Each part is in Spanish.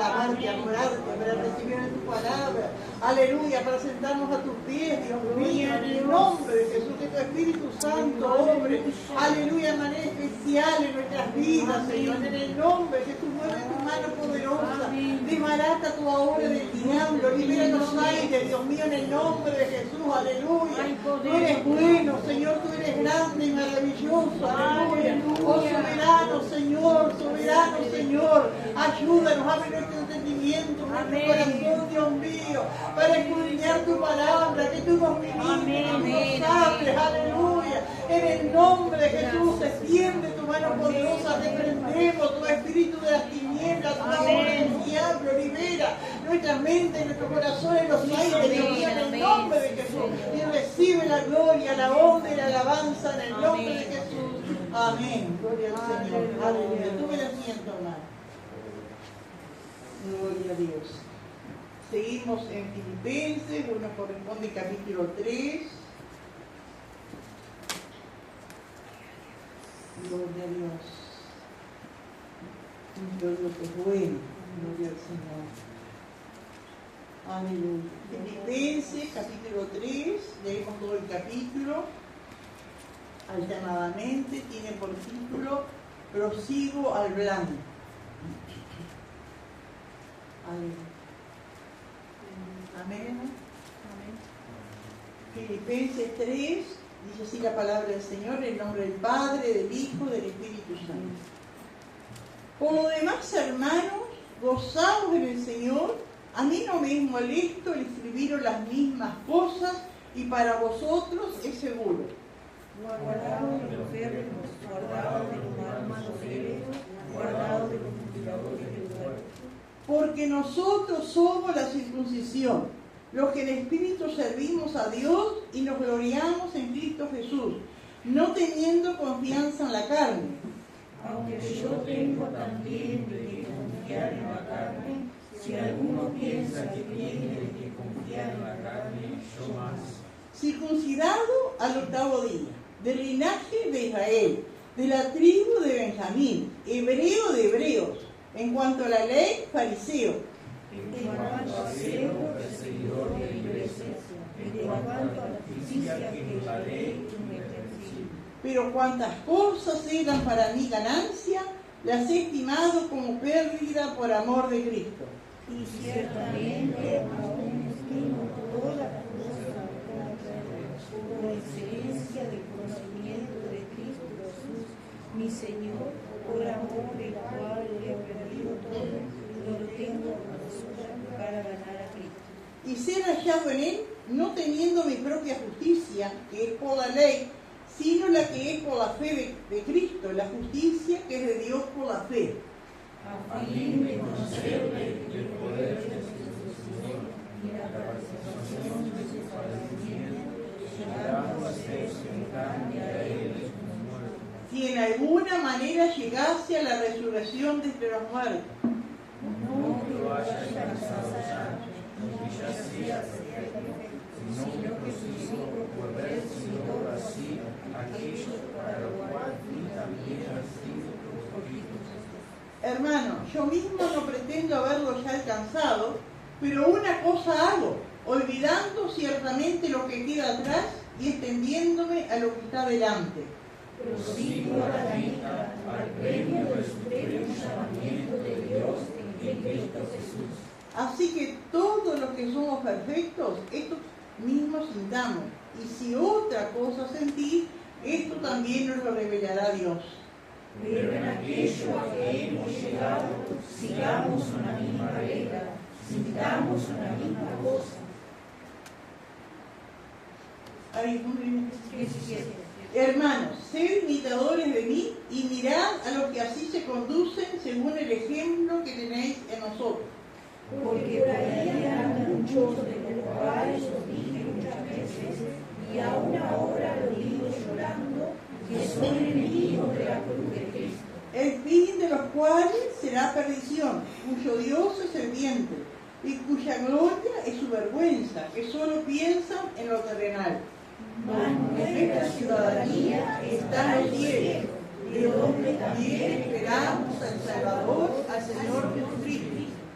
alabarte, adorarte, para recibir en tu palabra. Aleluya, para sentarnos a tus pies, Dios mío, en el nombre de Jesús, que tu Espíritu Santo obre, aleluya, de manera especial en nuestras vidas, Señor, en el nombre de Jesús, mueve tu mano poderosa, desbarata tu ahora del diablo, libera los aires, Dios mío, en el nombre de Jesús, aleluya. Tú eres bueno, Señor, tú eres grande y maravilloso, aleluya. Oh, soberano, Señor, ayúdanos, abre nuestro entendimiento, nuestro corazón, Dios mío, para escudriñar tu palabra, que tú nos ministres, que tú nos hables, aleluya. En el nombre de Jesús, extiende tu mano poderosa, reprendemos tu espíritu de las tinieblas, toda obra del diablo, libera nuestra mente, nuestro corazón, en los aires, Dios mío, en el nombre de Jesús, y recibe la gloria, la honra y la alabanza en el nombre de Jesús. Amén. Gloria al Señor. Aleluya. Tuve el asiento, hermano. Gloria a Dios. Seguimos en Filipenses, nos corresponde capítulo 3. Gloria a Dios. Gloria que es bueno. Gloria al Señor. Aleluya. Filipenses, capítulo 3. Leemos todo el capítulo. Alternadamente tiene por título Prosigo al blanco. Amén. Filipenses 3, dice así la palabra del Señor, en nombre del Padre, del Hijo, del Espíritu Santo. Por lo demás, hermanos, gozaos en el Señor. A mí no me es molesto el escribiros las mismas cosas, y para vosotros es seguro. Guardado de los enfermos, guardado de los malos fieles, guardado de los mutiladores del cuerpo. Porque nosotros somos la circuncisión, los que en espíritu servimos a Dios y nos gloriamos en Cristo Jesús, no teniendo confianza en la carne. Aunque yo tengo también de que confiar en la carne, si alguno piensa que tiene de que confiar en la carne, yo más. Circuncidado al 8º día, del linaje de Israel, de la tribu de Benjamín, hebreo de hebreos, en cuanto a la ley, fariseo. En cuanto a ciego, perseguidor de la iglesia, en cuanto a la justicia que la ley me persigue. Pero cuantas cosas eran para mí ganancia, las he estimado como pérdida por amor de Cristo. Y ciertamente aún estimo todas las cosas por excelencia del conocimiento de Cristo Jesús, mi Señor, por amor del cual he perdido todo, lo tengo por basura para ganar a Cristo. Y ser hallado en él, no teniendo mi propia justicia, que es por la ley, sino la que es por la fe de Cristo, la justicia que es de Dios por la fe. A fin de conocerle el poder de su resurrección y la participación de su padecimiento, llegando a ser semejante a él en sus muertos. Si en alguna manera llegase a la resurrección de entre los muertos. No que lo haya alcanzado ya, ni que ya sea perfecto, sino que prosigo por ver si logro así aquello para lo cual fui también nacido por Cristo. Hermano, yo mismo no pretendo haberlo ya alcanzado, pero una cosa hago, olvidando ciertamente lo que queda atrás y extendiéndome a lo que está delante. Prosigo a la meta, al premio del supremo llamamiento de Dios en Cristo Jesús. Así que todos los que somos perfectos, esto mismo sintamos, y si otra cosa sentís, esto también nos lo revelará Dios. Pero en aquello a que hemos llegado, sigamos una misma regla, sintamos una misma cosa. Ahí, 17. Hermanos, sed imitadores de mí y mirad a los que así se conducen según el ejemplo que tenéis en nosotros. Porque por ahí andan muchos de los cuales os dije muchas veces, y aún ahora lo digo llorando, que son enemigos de la cruz de Cristo. El fin de los cuales será perdición, cuyo Dios es el vientre, y cuya gloria es su vergüenza, que solo piensan en lo terrenal. Mas nuestra ciudadanía está en los cielos, de donde también esperamos al Salvador, al Señor Jesucristo,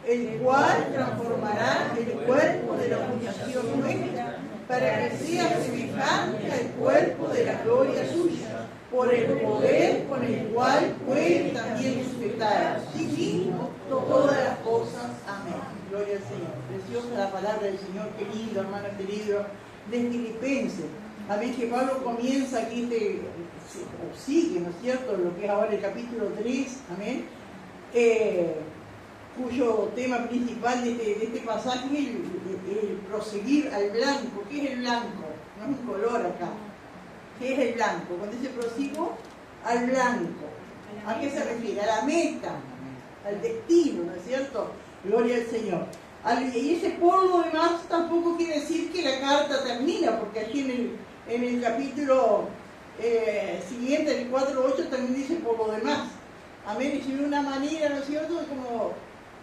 el cual transformará el cuerpo de la humillación nuestra, para que sea semejante al cuerpo de la gloria suya, por el poder con el cual puede también sujetar a sí mismo todas las cosas. Amén. Gloria al Señor. Preciosa la palabra del Señor, querido hermano, querido, de Filipenses. Amén, que Pablo comienza aquí, o sigue, ¿no es cierto?, lo que es ahora el capítulo 3, amén, cuyo tema principal de este pasaje es el proseguir al blanco. ¿Qué es el blanco? No es un color acá. ¿Qué es el blanco? Cuando dice prosigo al blanco, ¿a qué se refiere? A la meta, al destino, ¿no es cierto? Gloria al Señor. Y ese por lo demás tampoco quiere decir que la carta termina, porque aquí en el capítulo siguiente, el 4.8, también dice por lo demás. Amén. Y de una manera, ¿no es cierto?, como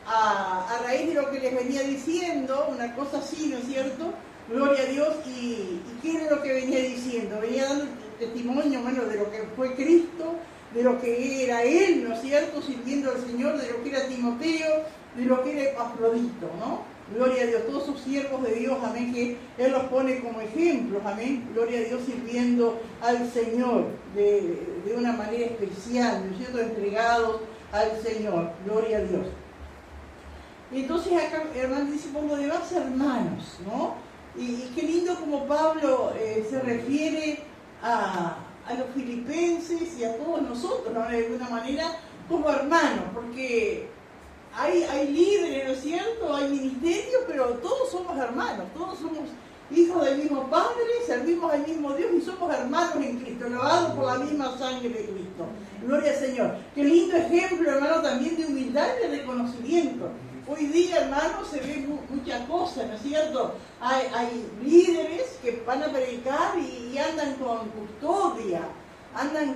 a raíz de lo que les venía diciendo, una cosa así, ¿no es cierto? Gloria a Dios. ¿Y qué era lo que venía diciendo? Venía dando testimonio, bueno, de lo que fue Cristo, de lo que era Él, ¿no es cierto?, sirviendo al Señor, de lo que era Timoteo, de lo que era Epafrodito, ¿no? Gloria a Dios, todos sus siervos de Dios, amén, que Él los pone como ejemplos, amén, gloria a Dios, sirviendo al Señor de una manera especial, ¿no es cierto?, entregados al Señor, gloria a Dios. Entonces acá, hermanos, dice por lo demás, hermanos, ¿no? Y qué lindo como Pablo se refiere a los filipenses y a todos nosotros, ¿no?, de alguna manera, como hermanos, porque hay líderes, ¿no es cierto?, hay ministerios, pero todos somos hermanos, todos somos hijos del mismo Padre, servimos al mismo Dios y somos hermanos en Cristo, lavados por la misma sangre de Cristo. Gloria al Señor. Qué lindo ejemplo, hermano, también de humildad y de reconocimiento. Hoy día, hermano, se ve muchas cosas, ¿no es cierto? Hay líderes que van a predicar y andan con custodia, andan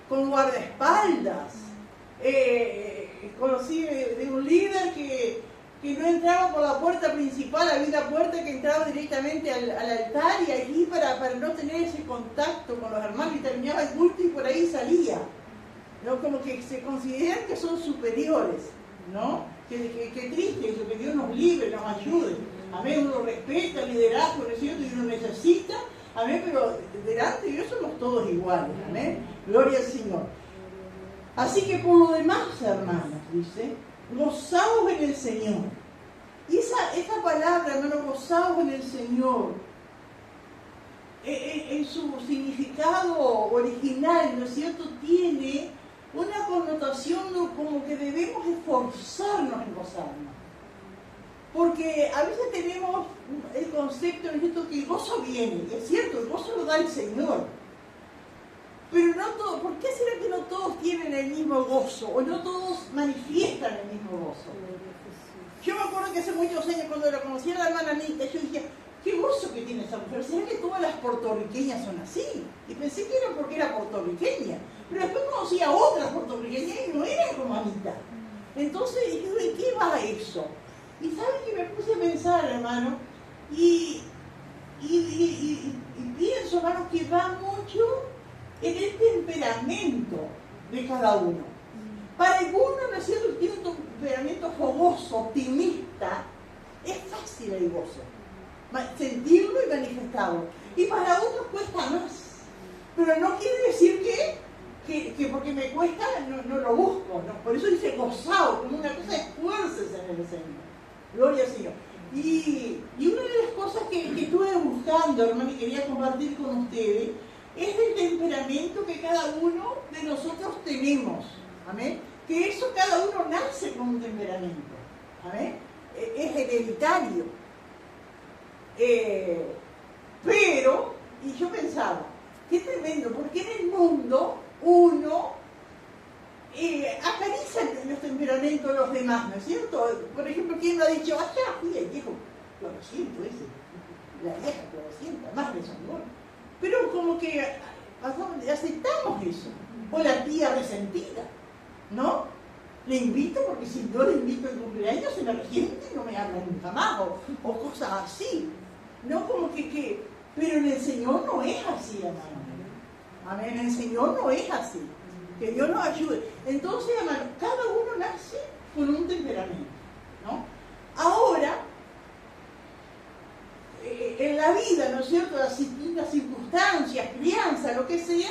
con guardaespaldas. Conocí de un líder que no entraba por la puerta principal, había una puerta que entraba directamente al altar, y allí para no tener ese contacto con los hermanos, y terminaba el culto y por ahí salía, ¿no? Como que se consideran que son superiores, ¿no? Qué triste eso, que Dios nos libre, nos ayude. Amén, uno respeta el liderazgo, ¿no es cierto?, y uno necesita, amén, pero delante de Dios somos todos iguales, amén, gloria al Señor. Así que por lo demás, hermanos, dice, gozaos en el Señor. Y esa palabra, hermano, gozaos en el Señor, en su significado original, ¿no es cierto?, tiene una connotación como que debemos esforzarnos en gozarnos. Porque a veces tenemos el concepto, ¿no es cierto?, que el gozo viene, y es cierto, el gozo lo da el Señor. Pero no todos, ¿por qué será que no todos tienen el mismo gozo? O no todos manifiestan el mismo gozo. Yo me acuerdo que hace muchos años, cuando la conocí a la hermana Anita, yo dije, qué gozo que tiene esa mujer. ¿Será que todas las puertorriqueñas son así? Y pensé que era porque era puertorriqueña. Pero después conocí a otras puertorriqueñas y no eran como Anita. Entonces dije, ¿de qué va eso? Y ¿saben qué? Me puse a pensar, hermano, y pienso, hermano, que va mucho en el temperamento de cada uno. Para algunos, ¿no es cierto?, que tiene un temperamento fogoso, optimista, es fácil el gozo, sentirlo y manifestarlo. Y para otros cuesta más. Pero no quiere decir que porque me cuesta no lo busco, ¿no? Por eso dice gozado, como una cosa, esfuércese en el Señor. Gloria al Señor. Y una de las cosas que estuve buscando, hermano, y quería compartir con ustedes, es el temperamento que cada uno de nosotros tenemos. Amén. Que eso cada uno nace con un temperamento. Amén. Es hereditario. Pero, y yo pensaba, qué tremendo, porque en el mundo uno acaricia los temperamentos de los demás, ¿no es cierto? Por ejemplo, ¿quién lo ha dicho? Allá fui el viejo floreciento ese, la vieja florecienta, más de San. Pero como que aceptamos eso. O la tía resentida, ¿no? Le invito porque si no le invito el cumpleaños se me resiente y no me habla nunca más, o cosas así. No como que pero en el Señor no es así, hermano. Amén, en el Señor no es así. Que Dios nos ayude. Entonces, hermano, cada uno nace con un temperamento. que sea,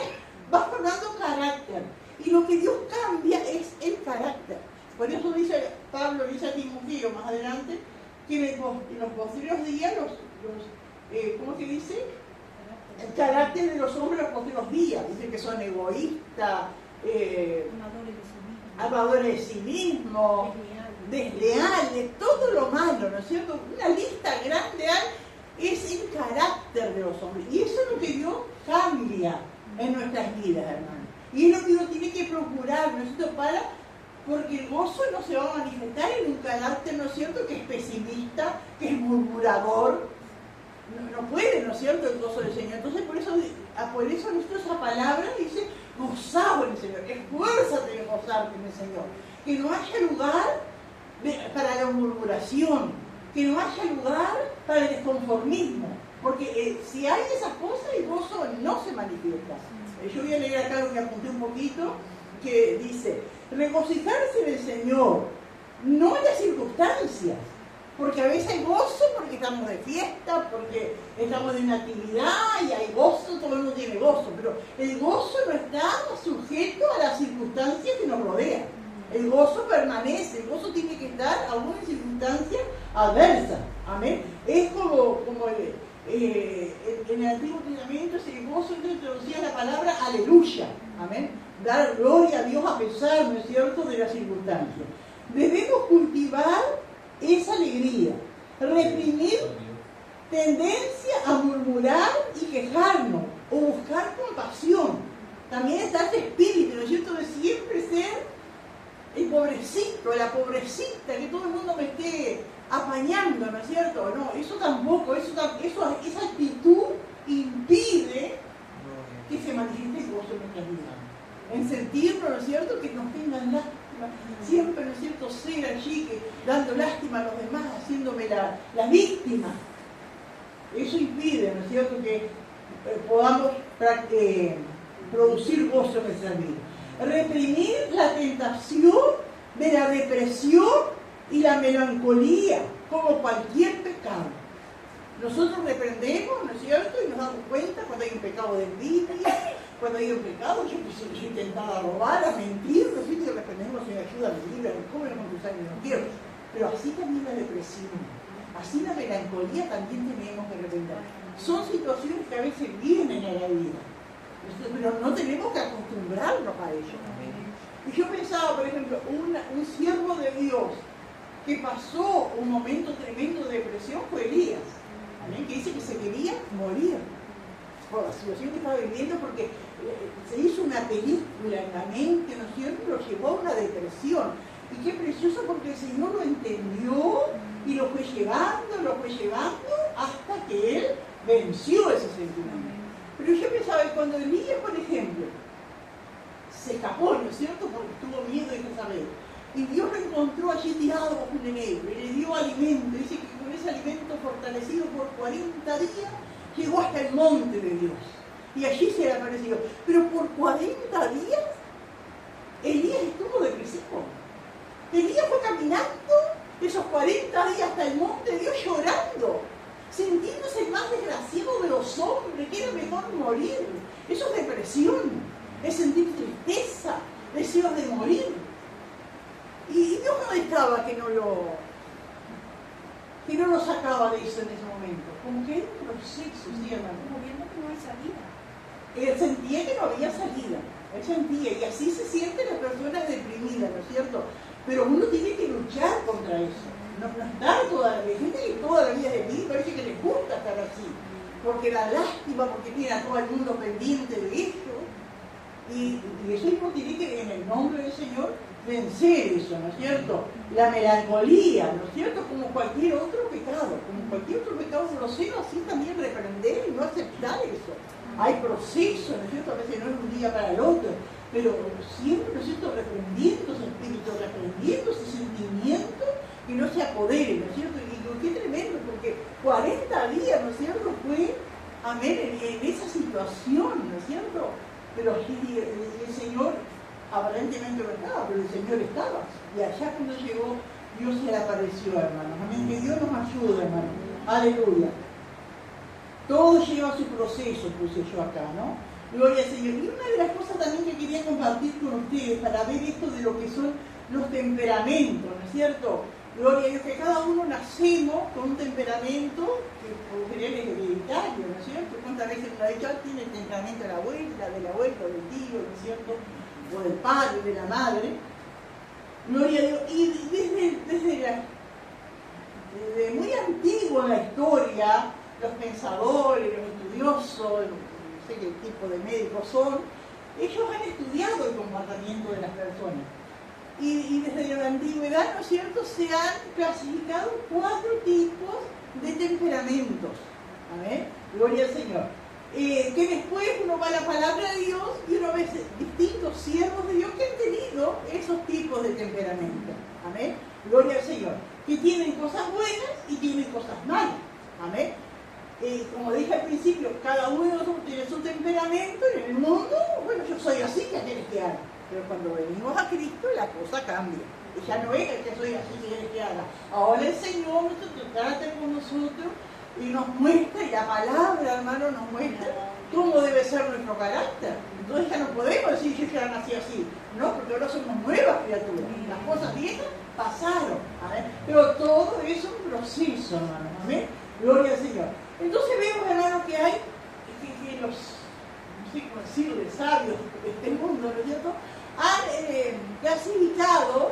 va formando carácter. Y lo que Dios cambia es el carácter. Por eso dice Pablo, dice a Timoteo más adelante, que en los posteriores días, ¿cómo se dice? El carácter de los hombres en los posteriores días. Dice que son egoístas, amadores de sí mismos, desleales, todo lo malo, ¿no es cierto? Una lista grande es el carácter de los hombres. Y eso es lo que Dios cambia en nuestras vidas, hermanos. Y es lo que uno tiene que procurar, ¿no es cierto? Porque el gozo no se va a manifestar en un carácter, ¿no es cierto?, que es pesimista, que es murmurador. No puede, ¿no es cierto?, el gozo del Señor. Entonces, por eso esa palabra dice, gozaos en el Señor, esfuérzate en gozarte en el Señor. Que no haya lugar para la murmuración, que no haya lugar para el desconformismo. Porque si hay esas cosas, el gozo no se manifiesta. Yo voy a leer acá lo que apunté un poquito, que dice, regocijarse en el Señor, no en las circunstancias. Porque a veces hay gozo porque estamos de fiesta, porque estamos de una actividad y hay gozo, todo el mundo tiene gozo, pero el gozo no está sujeto a las circunstancias que nos rodean. El gozo permanece, el gozo tiene que estar aún en circunstancias adversas. Amén. Es como en el Antiguo Testamento el gozo introducía la palabra aleluya. Amén. Dar gloria a Dios a pesar, ¿no es cierto?, de las circunstancias. Debemos cultivar esa alegría, reprimir tendencia a murmurar y quejarnos o buscar compasión. También está ese espíritu, ¿no es cierto?, de siempre ser el pobrecito, la pobrecita, que todo el mundo me esté apañando, ¿no es cierto? No, eso tampoco, esa actitud impide que se manifieste el gozo en nuestras vidas. En sentirnos, ¿no es cierto?, que nos tengan lástima. Siempre, ¿no es cierto?, ser allí dando lástima a los demás, haciéndome la víctima. Eso impide, ¿no es cierto?, que podamos producir gozo en nuestra vida. Reprimir la tentación de la depresión y la melancolía, como cualquier pecado. Nosotros reprendemos, ¿no es cierto?, y nos damos cuenta cuando hay un pecado de envidia, cuando hay un pecado, yo intentaba robar, a mentir, ¿no es cierto?, y reprendemos, Señor, ayúdame, líbrame, cóbrame con tu sangre, no quiero. Pero así también la depresión, así la melancolía también tenemos que reprender. Son situaciones que a veces vienen a la vida, pero no tenemos que acostumbrarnos a ello. Y yo pensaba, por ejemplo, un siervo de Dios que pasó un momento tremendo de depresión fue Elías. ¿Amén? Que dice que se quería morir por la situación que estaba viviendo, porque se hizo una película en la mente, ¿no es cierto?, y lo llevó a una depresión. Y qué precioso, porque el Señor lo entendió y lo fue llevando hasta que Él venció ese sentimiento. Pero yo pensaba que cuando Elías, por ejemplo, se escapó, ¿no es cierto?, porque tuvo miedo de Jezabel, y Dios lo encontró allí tirado bajo un enebro y le dio alimento. Dice que con ese alimento fortalecido por 40 días llegó hasta el monte de Dios y allí se le apareció. Pero por 40 días Elías estuvo depresivo. Elías fue caminando esos 40 días hasta el monte de Dios llorando, sintiéndose el más desgraciado de los hombres, que era mejor morir. Eso es depresión, es sentir tristeza, deseos de morir. Y Dios no dejaba que no lo sacaba de eso en ese momento. Como que era un proceso, ¿sí, hermano? Como viendo que no hay salida. Él sentía que no había salida. Él sentía, y así se siente la persona deprimida, ¿no es cierto? Pero uno tiene que luchar contra eso. No estar toda la vida. Hay gente que toda la vida de mí parece que les gusta estar así. Porque la lástima, porque tiene a todo el mundo pendiente de esto. Y eso mismo tiene que, en el nombre del Señor, vencer eso, ¿no es cierto? La melancolía, ¿no es cierto? Como cualquier otro pecado, grosero, así también reprender y no aceptar eso. Hay procesos, ¿no es cierto? A veces no es un día para el otro, pero siempre, ¿no es cierto?, reprendiendo ese espíritu, reprendiendo ese sentimiento que no se apodere, ¿no es cierto? Y digo, qué tremendo, porque 40 días, ¿no es cierto?, fue, amén, en esa situación, ¿no es cierto? Pero el Señor aparentemente no estaba, pero el Señor estaba. Y allá cuando llegó, Dios se le apareció, hermanos. Amén. Que Dios nos ayude, hermanos. Aleluya. Todo lleva su proceso, puse yo acá, ¿no? Gloria al Señor. Y una de las cosas también que quería compartir con ustedes para ver esto de lo que son los temperamentos, ¿no es cierto? Gloria a Dios, que cada uno nacemos con un temperamento que por general es hereditario, ¿no es cierto? ¿Cuántas veces uno ha dicho, tiene el temperamento de la abuela, del abuelo, del tío, ¿no es cierto? O del padre, de la madre. Gloria a Dios. Y desde muy antiguo en la historia, los pensadores, los estudiosos, no sé qué tipo de médicos son, ellos han estudiado el comportamiento de las personas. Y desde la antigüedad, ¿no es cierto?, se han clasificado 4 tipos de temperamentos. ¿Amén? Gloria al Señor. Que después uno va a la palabra de Dios y uno ve distintos siervos de Dios que han tenido esos tipos de temperamento. Amén. Gloria al Señor. Que tienen cosas buenas y tienen cosas malas. Amén. Como dije al principio, cada uno de nosotros tiene su temperamento y en el mundo, bueno, yo soy así, ¿qué quieres que haga? Pero cuando venimos a Cristo la cosa cambia. Y ya no es el que soy así, ¿qué quieres que haga? Ahora el Señor nos trata con nosotros y nos muestra, y la palabra, hermano, nos muestra cómo debe ser nuestro carácter. Entonces ya no podemos decir yo ya nací así, no, porque ahora somos nuevas criaturas. Las cosas viejas pasaron, ¿amén? Pero todo es un proceso, hermano, ¿amén? Gloria al Señor. Entonces vemos, hermano, que hay que los, no sé cómo decirle, sabios de este mundo, ¿no es cierto?, han clasificado,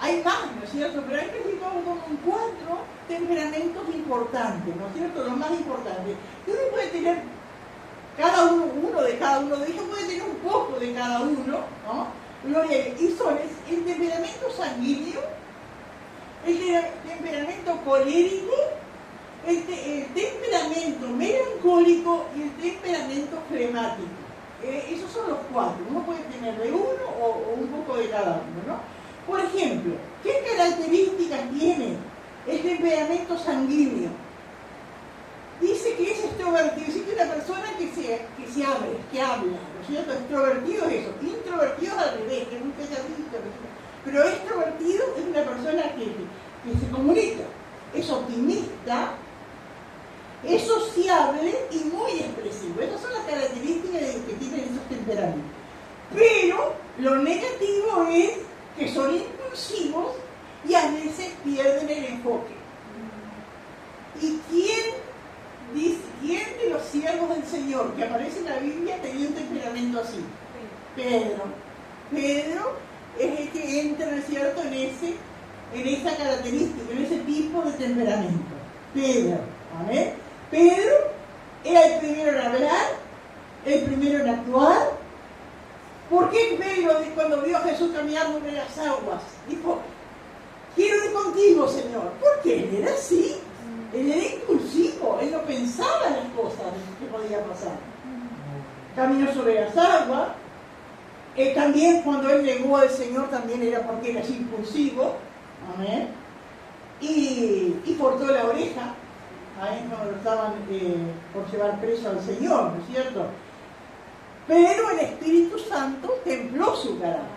hay más, ¿no es cierto?, pero han clasificado como 4 temperamentos importantes, ¿no es cierto?, los más importantes. Y uno puede tener uno de cada uno de ellos puede tener un poco de cada uno, ¿no? Gloria, y son el temperamento sanguíneo, el temperamento colérico, el temperamento melancólico y el temperamento flemático. Esos son los 4. Uno puede tener de uno o un poco de cada uno, ¿no? Por ejemplo, ¿qué características tiene el temperamento sanguíneo? Dice que es extrovertido, dice que es una persona que se abre, que habla, ¿no es cierto? Extrovertido es eso, introvertido es al revés, que nunca se ha visto, pero extrovertido es una persona que se comunica, es optimista, es sociable y muy expresivo. Esas son las características que tienen esos temperamentos. Pero lo negativo es que son impulsivos y a veces pierden el enfoque. ¿Y quién de los siervos del Señor que aparece en la Biblia tenía un temperamento así? Pedro. Pedro es el que entra, ¿no es cierto?, en esa característica, en ese tipo de temperamento. Pedro. ¿Amén? Pedro era el primero en hablar, el primero en actuar. ¿Por qué Pedro, cuando vio a Jesús caminar sobre las aguas, dijo, quiero ir contigo, Señor? Porque él era así, él era impulsivo, él no pensaba en las cosas que podían pasar. Caminó sobre las aguas. También cuando él negó al Señor también era porque era así impulsivo. Amén. Y cortó la oreja. Ahí cuando lo estaban por llevar preso al Señor, ¿no es cierto? Pero el Espíritu Santo templó su carácter.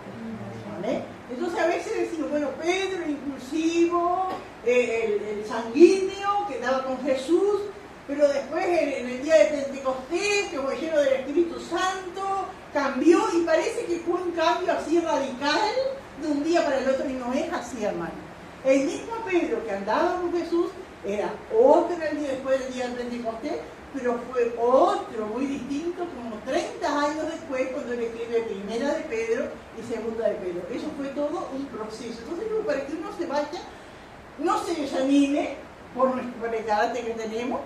¿Vale? Entonces a veces decimos, bueno, Pedro, el impulsivo, el sanguíneo que estaba con Jesús, pero después en el día de Pentecostés, que fue lleno del Espíritu Santo, cambió y parece que fue un cambio así radical de un día para el otro, y no es así, hermano. El mismo Pedro que andaba con Jesús era otro el día después del día del Pentecostés, pero fue otro muy distinto como 30 años después, cuando él escribe Primera de Pedro y Segunda de Pedro. Eso fue todo un proceso. Entonces, para que uno se vaya, no se desanime por el carácter que tenemos.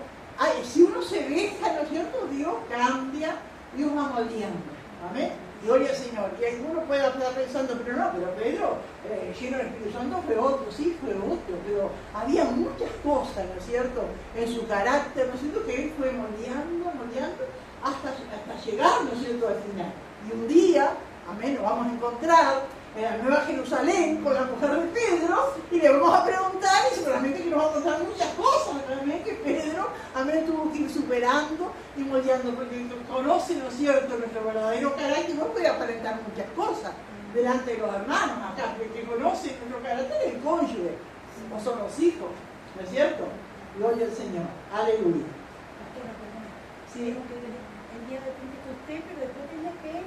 Si uno se deja, ¿no es cierto?, Dios cambia, Dios va moldeando. Amén. Gloria al Señor. Y alguno puede estar pensando, pero Pedro, lleno del Espíritu Santo, fue otro, sí, fue otro, pero había muchas cosas, ¿no es cierto?, en su carácter, ¿no es cierto?, que él fue moldeando, hasta llegar, ¿no es cierto?, al final. Y un día, amén, nos vamos a encontrar en la Nueva Jerusalén con la mujer de Pedro y le vamos a preguntar, y seguramente que nos va a contar muchas cosas, realmente que Pedro, amén, tuvo que ir superando y moldeando, porque conoce, ¿no es cierto?, nuestro verdadero carácter. No puede aparentar muchas cosas delante de los hermanos acá, que conoce nuestro carácter es el cónyuge, o son los hijos, ¿no es cierto? Gloria al Señor, aleluya. Sí. día de Pentecostés, pero después tenía que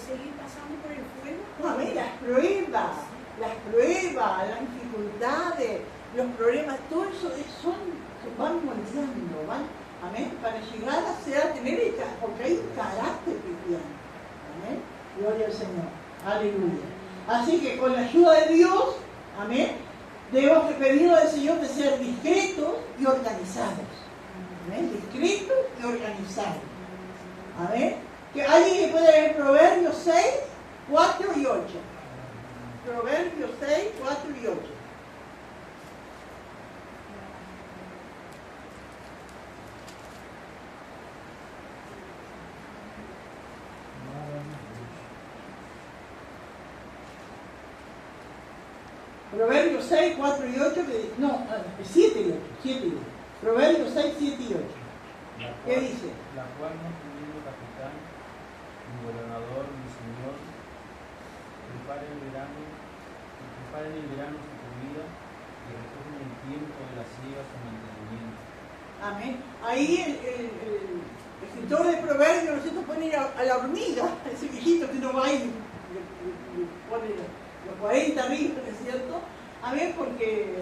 seguir pasando por el fuego. Amén. Las pruebas, las dificultades, los problemas, todo eso se van moldeando, amén, para llegar a tener porque hay un carácter cristiano. Amén. Gloria al Señor. Aleluya. Así que con la ayuda de Dios, amén, debemos pedirle al Señor de ser discretos y organizados. Amén. Discretos y organizados. Amén. Que alguien que pueda leer Proverbios 6, 4 y 8. Proverbios 6, 4 y 8. Proverbios 6, 4 y 8, 7 y 8, 7 y 8. Proverbios 6, 7 y 8. ¿Qué dice? La cual no teniendo capitán, ni gobernador, ni señor, prepara en el verano su comida y recoge en el tiempo de la siega su mantenimiento. Amén. Ahí el escritor de Proverbios, ¿no es cierto?, pone a la hormiga, ese viejito que no va ahí, le pone los 40 arriba, ¿no es cierto? Amén, porque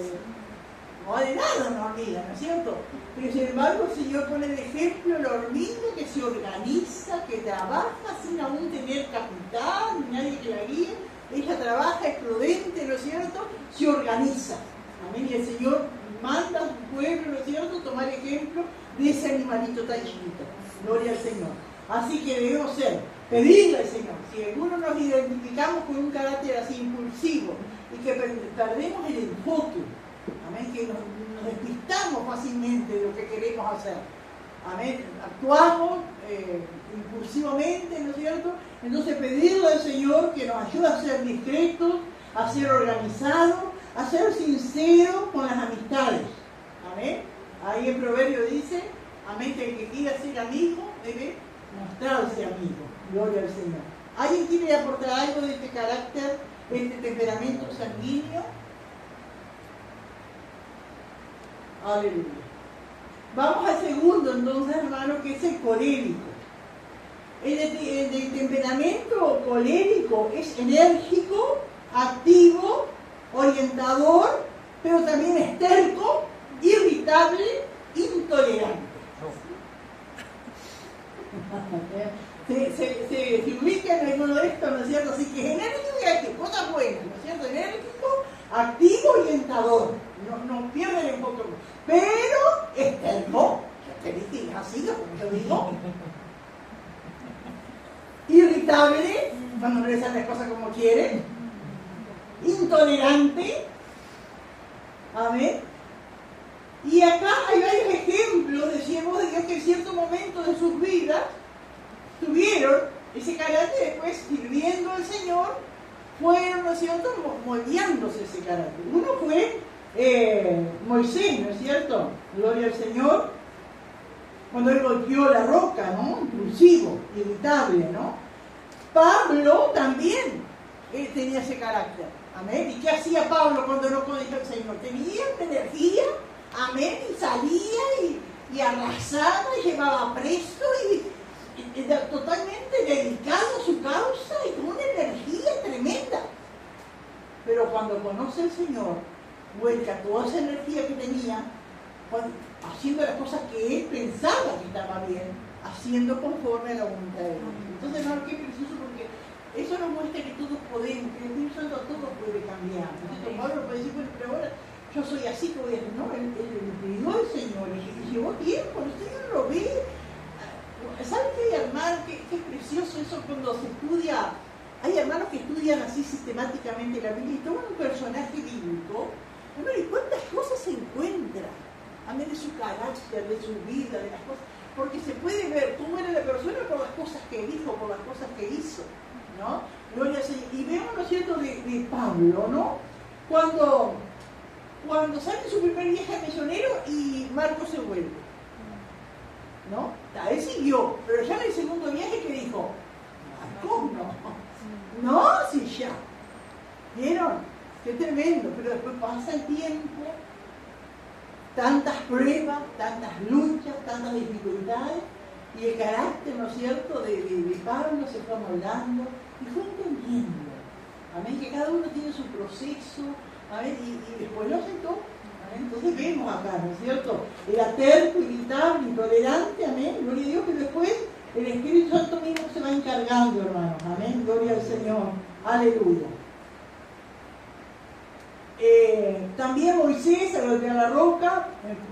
no vale nada una hormiga, ¿no es cierto? Pero sin embargo el Señor pone de ejemplo la hormiga que se organiza, que trabaja sin aún tener capitán, ni nadie que la guíe. Ella trabaja, es prudente, ¿no es cierto? Se organiza. Amén. Y el Señor manda a su pueblo, ¿no es cierto?, tomar ejemplo de ese animalito tan chiquito. Gloria al Señor. Así que debemos pedirle al Señor. Si alguno nos identificamos con un carácter así impulsivo y que perdemos el enfoque, amén, que nos despistamos fácilmente de lo que queremos hacer, amén, actuamos impulsivamente, ¿no es cierto? Entonces pedirle al Señor que nos ayude a ser discretos, a ser organizados, a ser sinceros con las amistades. Amén. Ahí en Proverbio dice, amén, que el que quiera ser amigo debe mostrarse amigo. Gloria al Señor. ¿Alguien quiere aportar algo de este carácter, de este temperamento sanguíneo? Aleluya. Vamos al segundo entonces, hermano, que es el colérico. El temperamento colérico es enérgico, activo, orientador, pero también es terco, irritable, intolerante. Se ubica en alguno de estos, ¿no es cierto? Así que es enérgico y activo, cosas buenas, ¿no es cierto? Enérgico, activo, orientador. No pierde el enfoque, pero es terco, características así, como yo digo. Irritable, cuando no le salen las cosas como quiere. Intolerante. Amén. Y acá hay varios ejemplos de siervos de Dios que en cierto momento de sus vidas tuvieron ese carácter, después sirviendo al Señor, fueron, ¿no es cierto?, moldeándose ese carácter. Uno fue Moisés, ¿no es cierto? Gloria al Señor. Cuando él golpeó la roca, ¿no? Impulsivo, irritable, ¿no? Pablo también tenía ese carácter. Amén. ¿Y qué hacía Pablo cuando no conocía al Señor? Tenía energía, amén, y salía y arrasaba y llevaba preso y totalmente dedicado a su causa y con una energía tremenda. Pero cuando conoce al Señor, vuelca toda esa energía que tenía, haciendo las cosas que él pensaba que estaba bien, haciendo conforme a la voluntad de Dios. Entonces, hermano, qué precioso, porque eso nos muestra que todos podemos, que el Espíritu Santo a todos puede cambiar. Entonces, Pablo puede decir, bueno, pero ahora yo soy así, que voy a hacer. No, él pidió al Señor, y llevó tiempo, el Señor lo ve. ¿Saben qué hay, hermano? Qué precioso eso cuando se estudia. Hay hermanos que estudian así sistemáticamente la Biblia y toman un personaje bíblico. Hermano, ¿y cuántas cosas se encuentran? Amén, de su carácter, de su vida, de las cosas. Porque se puede ver cómo era la persona por las cosas que dijo, por las cosas que hizo, ¿no? Y vemos, ¿no es cierto?, de Pablo, ¿no? Cuando sale su primer viaje misionero y Marcos se vuelve, ¿no? A él siguió, pero ya en el segundo viaje, ¿qué dijo? Marcos no, sí, ya. ¿Vieron? Qué tremendo, pero después pasa el tiempo, tantas pruebas, tantas luchas, tantas dificultades, Y el carácter, ¿no es cierto?, de Pablo se fue amoldando y fue entendiendo. Amén, que cada uno tiene su proceso, amén, y después lo aceptó. Amén. Entonces vemos acá, ¿no es cierto? Era terco, irritable, intolerante, amén, gloria a Dios, que después el Espíritu Santo mismo se va encargando, hermanos, amén, gloria al Señor, aleluya. También Moisés, al golpear la roca,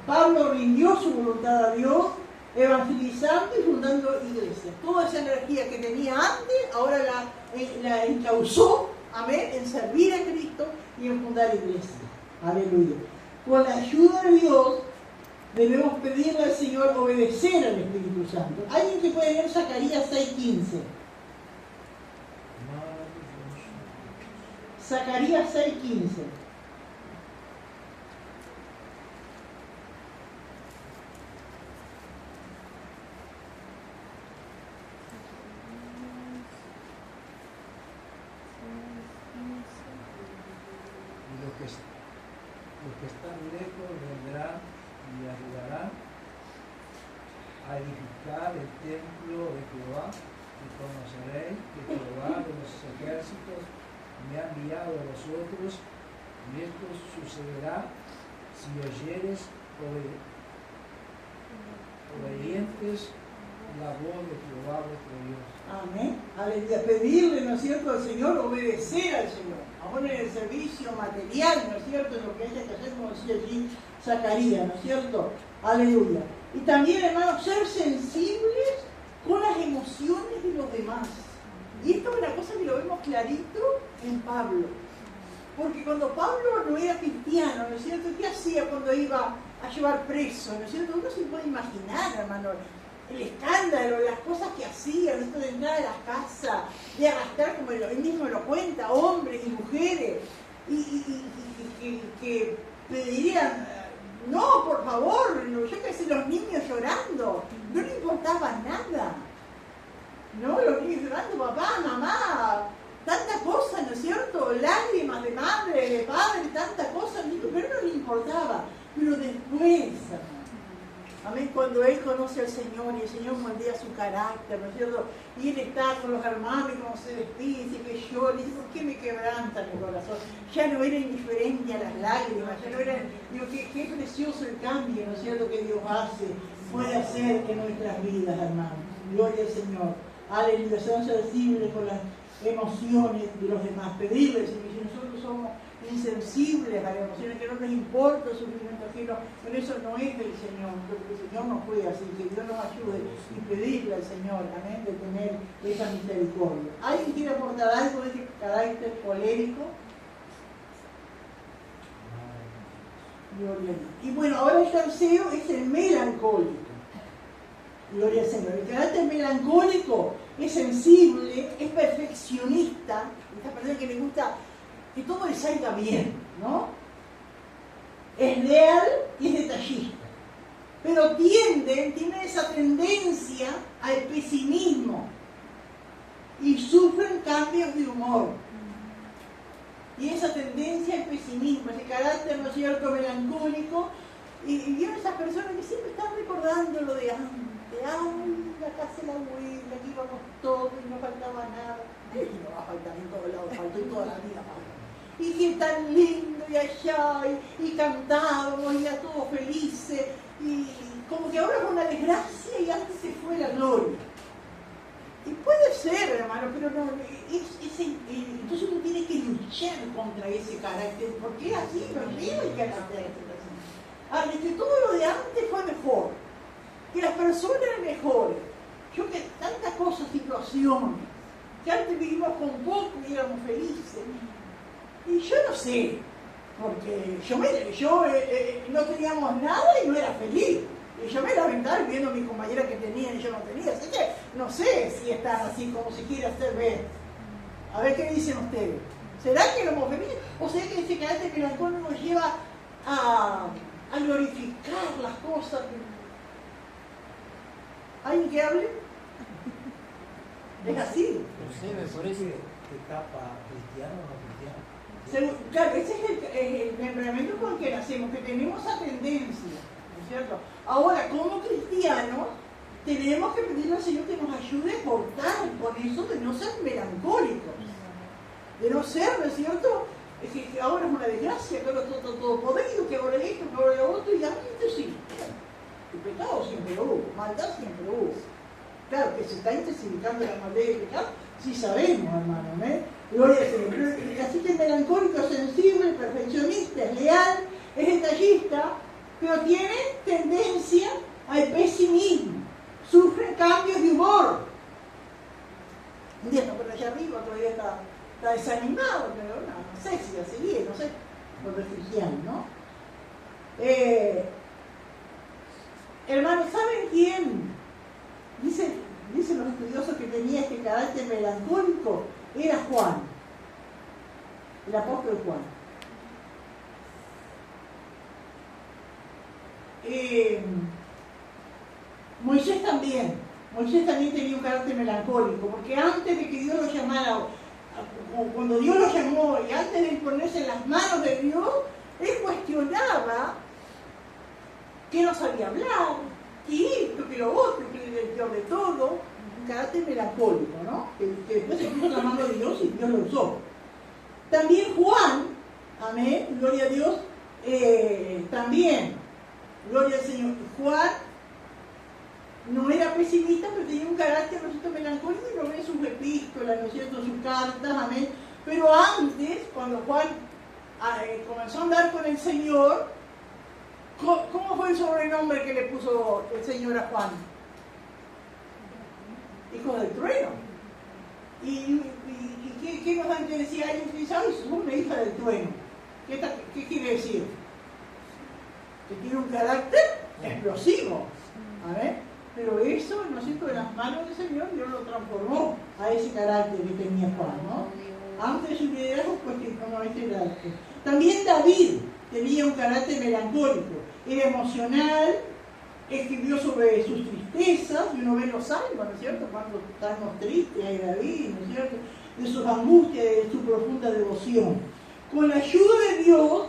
Pablo rindió su voluntad a Dios, evangelizando y fundando iglesias. Toda esa energía que tenía antes, ahora la encauzó, amén, en servir a Cristo y en fundar iglesias. Aleluya. Con la ayuda de Dios, debemos pedirle al Señor obedecer al Espíritu Santo. ¿Alguien que puede leer Zacarías 6:15? Zacarías 6:15. Los que están lejos vendrán y ayudarán a edificar el templo de Jehová, y conoceréis que Jehová de los ejércitos me ha enviado a vosotros, y esto sucederá si oyeres obedientes la voz de Jehová vuestro Dios. Amén. Aleluya. Pedirle, ¿no es cierto?, al Señor, obedecer al Señor. Ahora en el servicio material, ¿no es cierto?, en lo que haya que hacer, como decía allí Zacarías, ¿no es cierto? Aleluya. Y también, hermanos, ser sensibles con las emociones de los demás. Y esto es una cosa que lo vemos clarito en Pablo. Porque cuando Pablo no era cristiano, ¿no es cierto?, ¿qué hacía cuando iba a llevar preso? ¿No es cierto? Uno se puede imaginar, hermano, el escándalo, las cosas que hacían, esto de entrar a las casas, de arrastrar, como él mismo lo cuenta, hombres y mujeres, y que pedirían, no, por favor, yo qué sé, los niños llorando, no le importaba nada, ¿no? Los niños llorando, papá, mamá, tanta cosa, ¿no es cierto? Lágrimas de madre, de padre, tanta cosa, pero no le importaba, pero después, amén, cuando él conoce al Señor y el Señor moldea su carácter, ¿no es cierto? Y él está con los hermanos y cuando se despide, dice que llora, y dice, ¿por qué me quebranta mi corazón? Ya no era indiferente a las lágrimas, ya no era, digo, qué precioso el cambio, ¿no es cierto?, que Dios puede hacer en nuestras vidas, hermanos. Gloria al Señor. Aleluya, sean sensibles con las emociones de los demás. Pedirles, si nosotros somos insensibles a las emociones, que no nos importa el sufrimiento ajeno, pero eso no es del Señor, porque el Señor nos puede así, que Dios nos ayude y pedirle al Señor, amén, de tener esa misericordia. ¿Alguien quiere aportar algo de este carácter colérico? Gloria a Dios. Y bueno, ahora el tercero es el melancólico. Gloria al Señor. El carácter melancólico es sensible, es perfeccionista, esta persona que le gusta que todo le salga bien, ¿no? Es leal y es detallista. Pero tiene esa tendencia al pesimismo y sufren cambios de humor. Y esa tendencia al pesimismo, ese carácter, ¿no es cierto?, melancólico, y vieron esas personas que siempre están recordando lo de antes. Ay, la casa de la abuela, aquí íbamos todos y no faltaba nada. Y no va a faltar en todos lados, faltó en toda la vida. Y que tan lindo y allá, y cantábamos, y ya todos felices, y como que ahora es una desgracia y antes se fue la gloria. Y puede ser, hermano, pero no, entonces uno tiene que luchar contra ese carácter, porque es así, no lleva el carácter. Que todo lo de antes fue mejor, que las personas eran mejores, que tantas cosas, situaciones, que antes vivimos con poco y éramos felices. Y yo no sé, porque yo no teníamos nada y no era feliz. Y yo me lamentaba viendo a mi compañera que tenía y yo no tenía. Así que no sé si están así como se quiere hacer ver. A ver qué dicen ustedes. ¿Será que éramos felices? ¿O será que ese carácter melancólico nos lleva a glorificar las cosas? ¿Alguien que hable? Es así. No sé, me parece que etapa cristiano o no cristiano. Claro, ese es el temperamento con el que nacemos, que tenemos esa tendencia, ¿no es cierto? Ahora, como cristianos, tenemos que pedirle al Señor que nos ayude a cortar con eso de no ser melancólicos, de no ser, ¿no es cierto? Es que ahora es una desgracia, que ahora todo podrido, que ahora esto, que ahora lo otro, y antes sí. El pecado siempre hubo, maldad siempre hubo. Claro que se está intensificando la maldad y el pecado, sí sabemos, hermano, ¿eh? Gloria al Señor. Así que el melancólico es sensible, perfeccionista, es leal, es detallista, pero tiene tendencia al pesimismo, sufre cambios de humor. Un día está por allá arriba, todavía está desanimado, pero no sé si así bien, no sé, por el cristiano, ¿no? Hermanos, ¿saben quién? Dicen los estudiosos que tenía este carácter melancólico, era Juan, el apóstol Juan. Moisés también tenía un carácter melancólico, porque antes de que Dios lo llamara, o cuando Dios lo llamó y antes de ponerse en las manos de Dios, él cuestionaba que no sabía hablar, que esto, que lo otro, que era el peor de todo, un carácter melancólico, ¿no? Que después se puso en la mano de Dios y Dios lo usó. También Juan, amén, gloria a Dios, también, gloria al Señor, Juan no era pesimista, pero tenía un carácter, ¿no es cierto?, melancólico, y lo ve en sus epístolas, ¿no es cierto?, sus cartas, amén. Pero antes, cuando Juan comenzó a andar con el Señor, ¿cómo fue el sobrenombre que le puso el Señor a Juan? Hijo del trueno. ¿Y qué nos dan que decía? Alguien que dice, ay, es una hija del trueno. ¿Qué quiere decir? Que tiene un carácter explosivo. A ver, pero eso, ¿no es cierto?, en las manos del Señor, Dios lo transformó a ese carácter que tenía Juan, ¿no? Antes de su liderazgo, pues que como este carácter. También David tenía un carácter melancólico, era emocional, escribió sobre sus tristezas, y uno ve los salmos, ¿no es cierto?, cuando estamos tristes, hay David, ¿no es cierto?, de sus angustias, de su profunda devoción. Con la ayuda de Dios,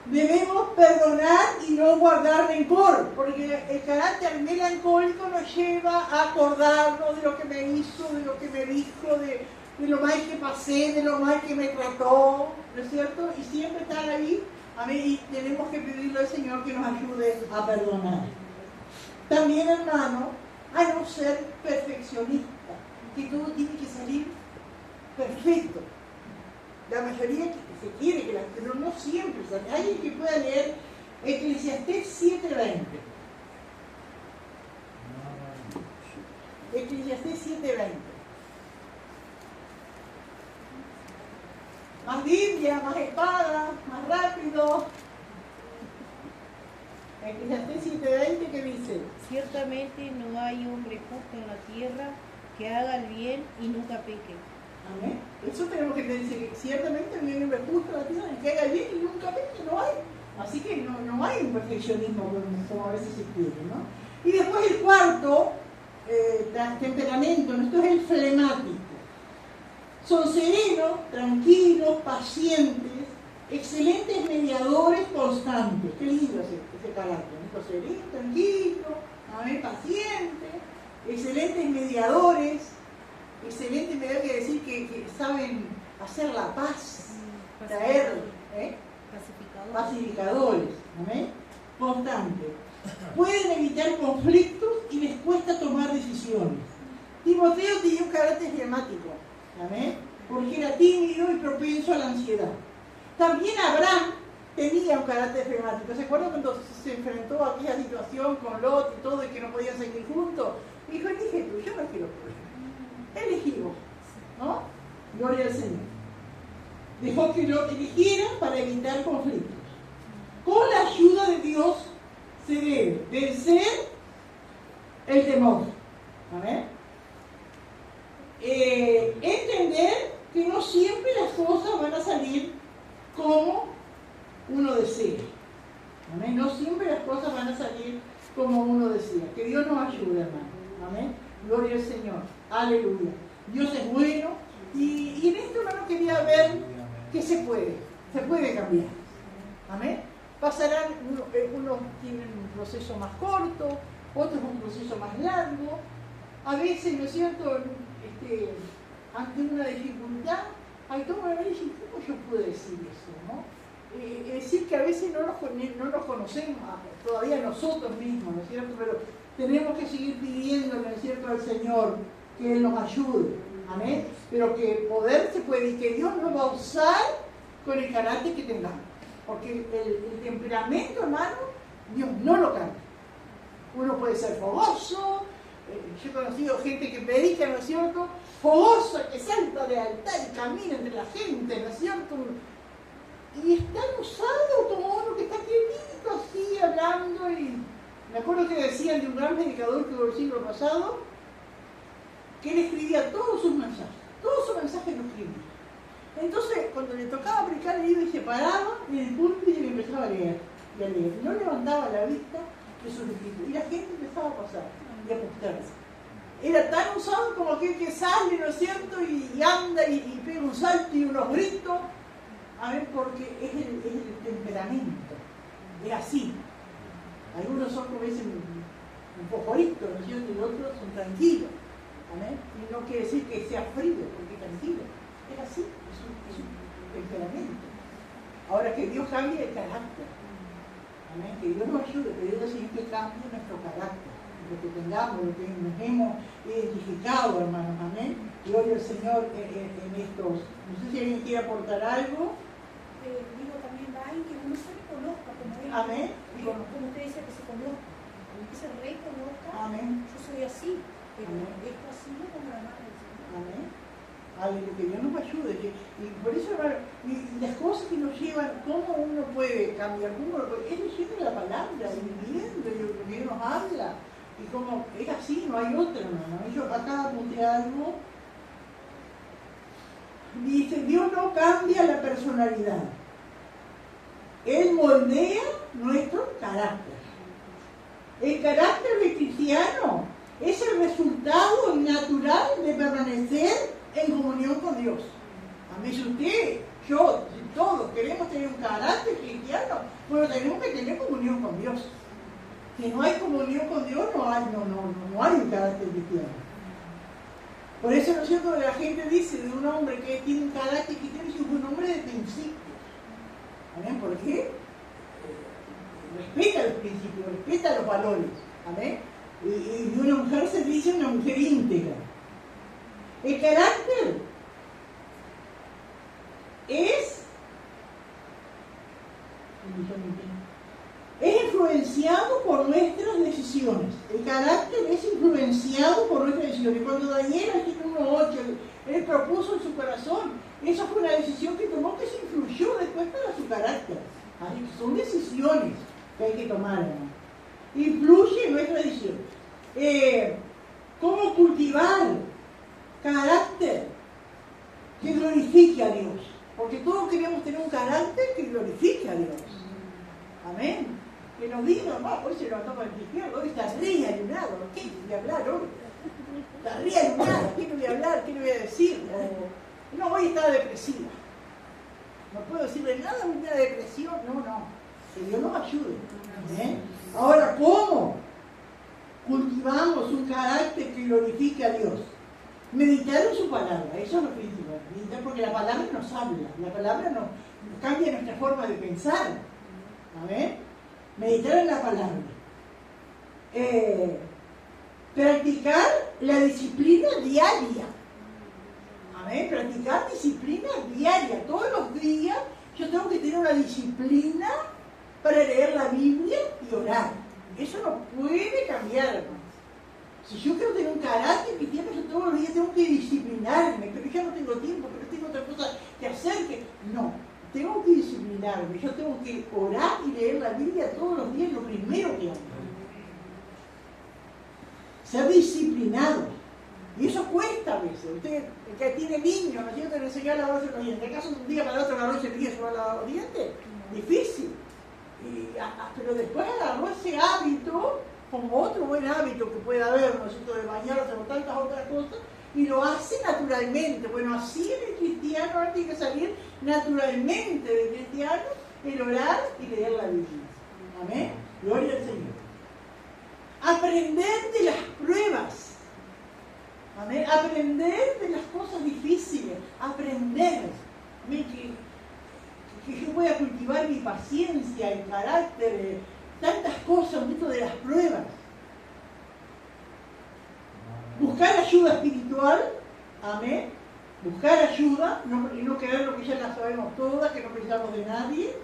debemos perdonar y no guardar rencor, porque el carácter melancólico nos lleva a acordarnos de lo que me hizo, de lo que me dijo, de lo mal que pasé, de lo mal que me trató, ¿no es cierto? Y siempre estar ahí, amén, y tenemos que pedirle al Señor que nos ayude a perdonar. También, hermano, a no ser perfeccionista, que todo tiene que salir perfecto. La mayoría se quiere, pero no siempre. Hay alguien que pueda leer Eclesiastés 7:20. Eclesiastés 7:20. Más Biblia, más espada, más rápido. Eclesiastés 7:20, ¿qué dice? Ciertamente no hay hombre justo en la tierra que haga el bien y nunca peque. Amén. Eso tenemos que decir, ciertamente no hay un justo en la tierra que haga bien y nunca peque, no hay. Así que no hay un perfeccionismo como a veces se quiere, ¿no? Y después el cuarto temperamento, esto es el flemático. Son serenos, tranquilos, pacientes, excelentes mediadores constantes. Qué lindo ese carácter, ¿no? Sereno, tranquilo, paciente, excelentes mediadores. Excelente me da que decir que saben hacer la paz, traer pacificadores, ¿amén? Constante. Pueden evitar conflictos y les cuesta tomar decisiones. Timoteo tenía un carácter flemático, ¿amén? Porque era tímido y propenso a la ansiedad. También Abraham tenía un carácter flemático. ¿Se acuerdan cuando se enfrentó a aquella situación con Lot y todo y que no podían seguir juntos? Dijo, elige tú, yo no quiero tú. Elegimos, ¿no? Gloria al Señor. Dejó que lo eligieran para evitar conflictos. Con la ayuda de Dios se debe vencer el temor. ¿Amén? Entender que no siempre las cosas van a salir como uno desea. ¿Amén? No siempre las cosas van a salir como uno desea. Que Dios nos ayude, hermano. Amén. Gloria al Señor. Aleluya. Dios es bueno. Y en esto, hermano, quería ver que se puede cambiar. Amén. Pasarán, unos tienen un proceso más corto, otros un proceso más largo. A veces, ¿no es cierto?, ante una dificultad, hay todo un análisis, ¿cómo yo puedo decir eso, no? Es decir, que a veces no nos conocemos todavía nosotros mismos, ¿no es cierto?, pero tenemos que seguir pidiendo, ¿no es cierto?, al Señor que Él nos ayude, amén, pero que poder se puede, y que Dios nos va a usar con el carácter que tengamos, porque el temperamento, hermano, Dios no lo cambia. Uno puede ser fogoso, yo he conocido gente que predica, ¿no es cierto?, fogosa, que salta de altar y camina entre la gente, ¿no es cierto?, y están usados como uno que está quietito así, hablando, y me acuerdo que decían de un gran predicador que hubo el siglo pasado, que él escribía todos sus mensajes lo escribía. Entonces, cuando le tocaba predicar el libro, se paraba en el púlpito y empezaba a leer, no levantaba la vista de sus escritos, y la gente empezaba a pasar y a postrarse. Era tan usado como aquel que sale, ¿no es cierto?, y anda y pega un salto y unos gritos, a ver, porque es el temperamento, es así. Algunos son, como dicen, un fosforito, ¿no es cierto?, y otros son tranquilos, ¿amén? Y no quiere decir que sea frío, porque es tranquilo, es así, es un temperamento. Ahora, que Dios cambie el carácter, amén, que Dios nos ayude, que Dios decide que cambie nuestro carácter, lo que tengamos, lo que nos hemos identificado, hermanos, amén. Gloria al Señor en estos. No sé si alguien quiere aportar algo. Digo, también va en que uno se reconozca como él. Amén. Como usted dice, que se conozca, que se reconozca. Amén. Yo soy así, pero Amén. esto así no como la mano del Señor. Amén. Aleluya, que Dios nos ayude. Y por eso, hermano, y las cosas que nos llevan, ¿cómo uno puede cambiar? ¿Cómo lo puede? Es leyendo la palabra, viviendo y lo que Dios nos habla. Y como es así, no hay otra, hermano. Yo acá apunté algo. Dice, Dios no cambia la personalidad. Él moldea nuestro carácter. El carácter del cristiano es el resultado natural de permanecer en comunión con Dios. A mí, si usted, yo, si todos queremos tener un carácter cristiano, bueno, tenemos que tener comunión con Dios. Si no hay comunión con Dios, no hay un carácter cristiano. Por eso, ¿no es cierto?, la gente dice de un hombre que tiene un carácter cristiano, es un hombre de principios. ¿Amén? ¿Por qué? Respeta los principios, respeta los valores. ¿Amén? Y de una mujer se dice una mujer íntegra. El carácter es influenciado por nuestras decisiones. El carácter es influenciado por nuestras decisiones. Cuando Daniel, artículo 1.8, él propuso en su corazón, esa fue una decisión que tomó, que se influyó después para su carácter. Así que son decisiones que hay que tomar, ¿no? Influye en nuestra decisión. ¿Cómo cultivar carácter que glorifique a Dios? Porque todos queremos tener un carácter que glorifique a Dios. Amén. Que nos digan, hoy se lo toma el cristiano, hoy está reayunado, ¿qué voy a hablar hoy? Está reayunado, ¿qué no voy a hablar? ¿Qué no voy a decir? No, hoy está depresiva. No puedo decirle nada a una depresión, no. Que Dios nos ayude. ¿Amén? Ahora, ¿cómo cultivamos un carácter que glorifique a Dios? Meditar en su palabra, eso es lo principal. Meditar porque la palabra nos habla, la palabra nos cambia nuestra forma de pensar. ¿Amén? Meditar en la palabra. Practicar la disciplina diaria. Amén. Practicar disciplina diaria. Todos los días yo tengo que tener una disciplina para leer la Biblia y orar. Eso no puede cambiar, hermano. Si yo quiero tener un carácter cristiano, yo todos los días tengo que disciplinarme, pero ya no tengo tiempo, pero tengo otra cosa que hacer. No, tengo que disciplinarme, yo tengo que orar y leer la Biblia todos los días, lo primero que hago. Ser disciplinado. Y eso cuesta a veces. Usted, el que tiene niños, ¿no es cierto?, le enseñó a lavarse los dientes. ¿Acaso un día para otro agarró ese día se va a lavar los dientes? Difícil. Pero después agarró ese hábito, como otro buen hábito que puede haber, ¿no es cierto?, de bañarse o tantas otras cosas, y lo hace naturalmente. Bueno, así en el cristiano ahora tiene que salir naturalmente del cristiano el orar y leer la Biblia. Amén. Gloria al Señor. Aprender de las pruebas. Amén. Aprender de las cosas difíciles. Aprender. Amén. Que yo voy a cultivar mi paciencia, el carácter, tantas cosas, mucho de las pruebas. Buscar ayuda espiritual. Amén. Buscar ayuda y no creer lo que ya la sabemos todas, que no pensamos de nadie.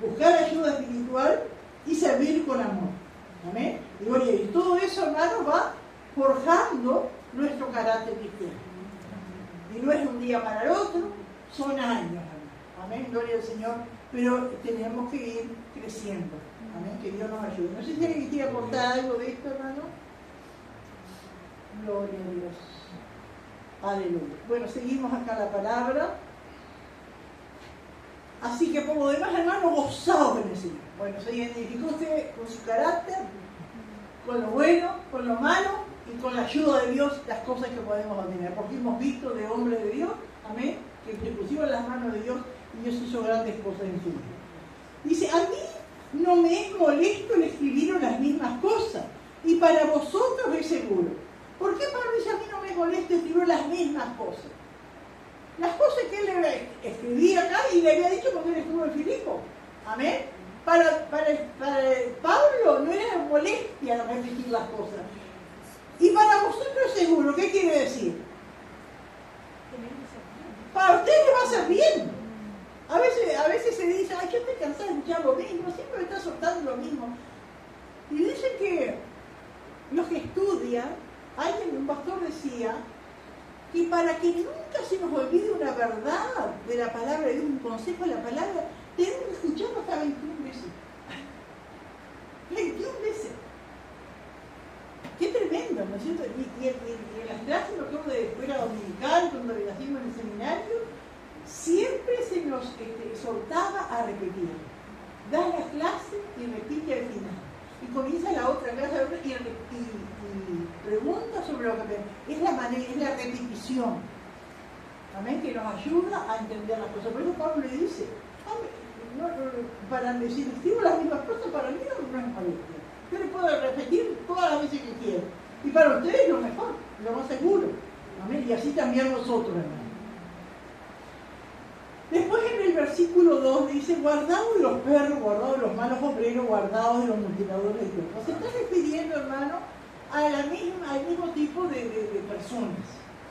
Buscar ayuda espiritual y servir con amor. Amén. Y todo eso, hermano, va forjando nuestro carácter cristiano. Y no es de un día para el otro, son años. Amén. Gloria al Señor. Pero tenemos que ir creciendo. Amén. Que Dios nos ayude. No sé si alguien quiere aportar algo de esto, hermano. Gloria a Dios. Aleluya. Bueno, seguimos acá la palabra. Así que por lo demás, hermano, gozados en el Señor. Bueno, se identificó usted con su carácter, con lo bueno, con lo malo y con la ayuda de Dios, las cosas que podemos obtener. Porque hemos visto de hombres de Dios, amén, que se pusieron las manos de Dios y Dios hizo grandes cosas en su vida. Dice, a mí no me es molesto el escribir las mismas cosas y para vosotros es seguro. ¿Por qué Pablo dice a mí no me molesta escribir las mismas cosas? Las cosas que él le escribía acá y le había dicho cuando él estuvo en Filipo. Amén. Para Pablo no era molestia repetir las cosas. Y para vosotros seguro, ¿qué quiere decir? Para ustedes va a ser bien. A veces se dice, ay, yo estoy cansada de escuchar lo mismo, siempre me está soltando lo mismo. Y dicen que los que estudian, un pastor decía, que para que nunca se nos olvide una verdad de la palabra, de un consejo de la palabra, tenemos que escucharlo hasta 21 veces. 21 veces. Qué tremendo, ¿no es cierto? Y en las clases, lo que hago de escuela dominical, cuando le hacíamos en el seminario, siempre se nos exhortaba a repetir. Da la clase y repite al final. Y comienza la otra clase y pregunta sobre lo que es la repetición. Amén, que nos ayuda a entender las cosas. Por eso Pablo le dice, para decir, escribo las mismas cosas, para mí no es molestia. Yo le puedo repetir todas las veces que quiero. Y para ustedes lo mejor, lo más seguro. Amén, y así también nosotros, hermano. Después en el versículo 2 dice, guardaos de los perros, guardaos de los malos obreros, guardaos de los mutiladores de cuerpos. Se está refiriendo, hermano, al mismo tipo de personas.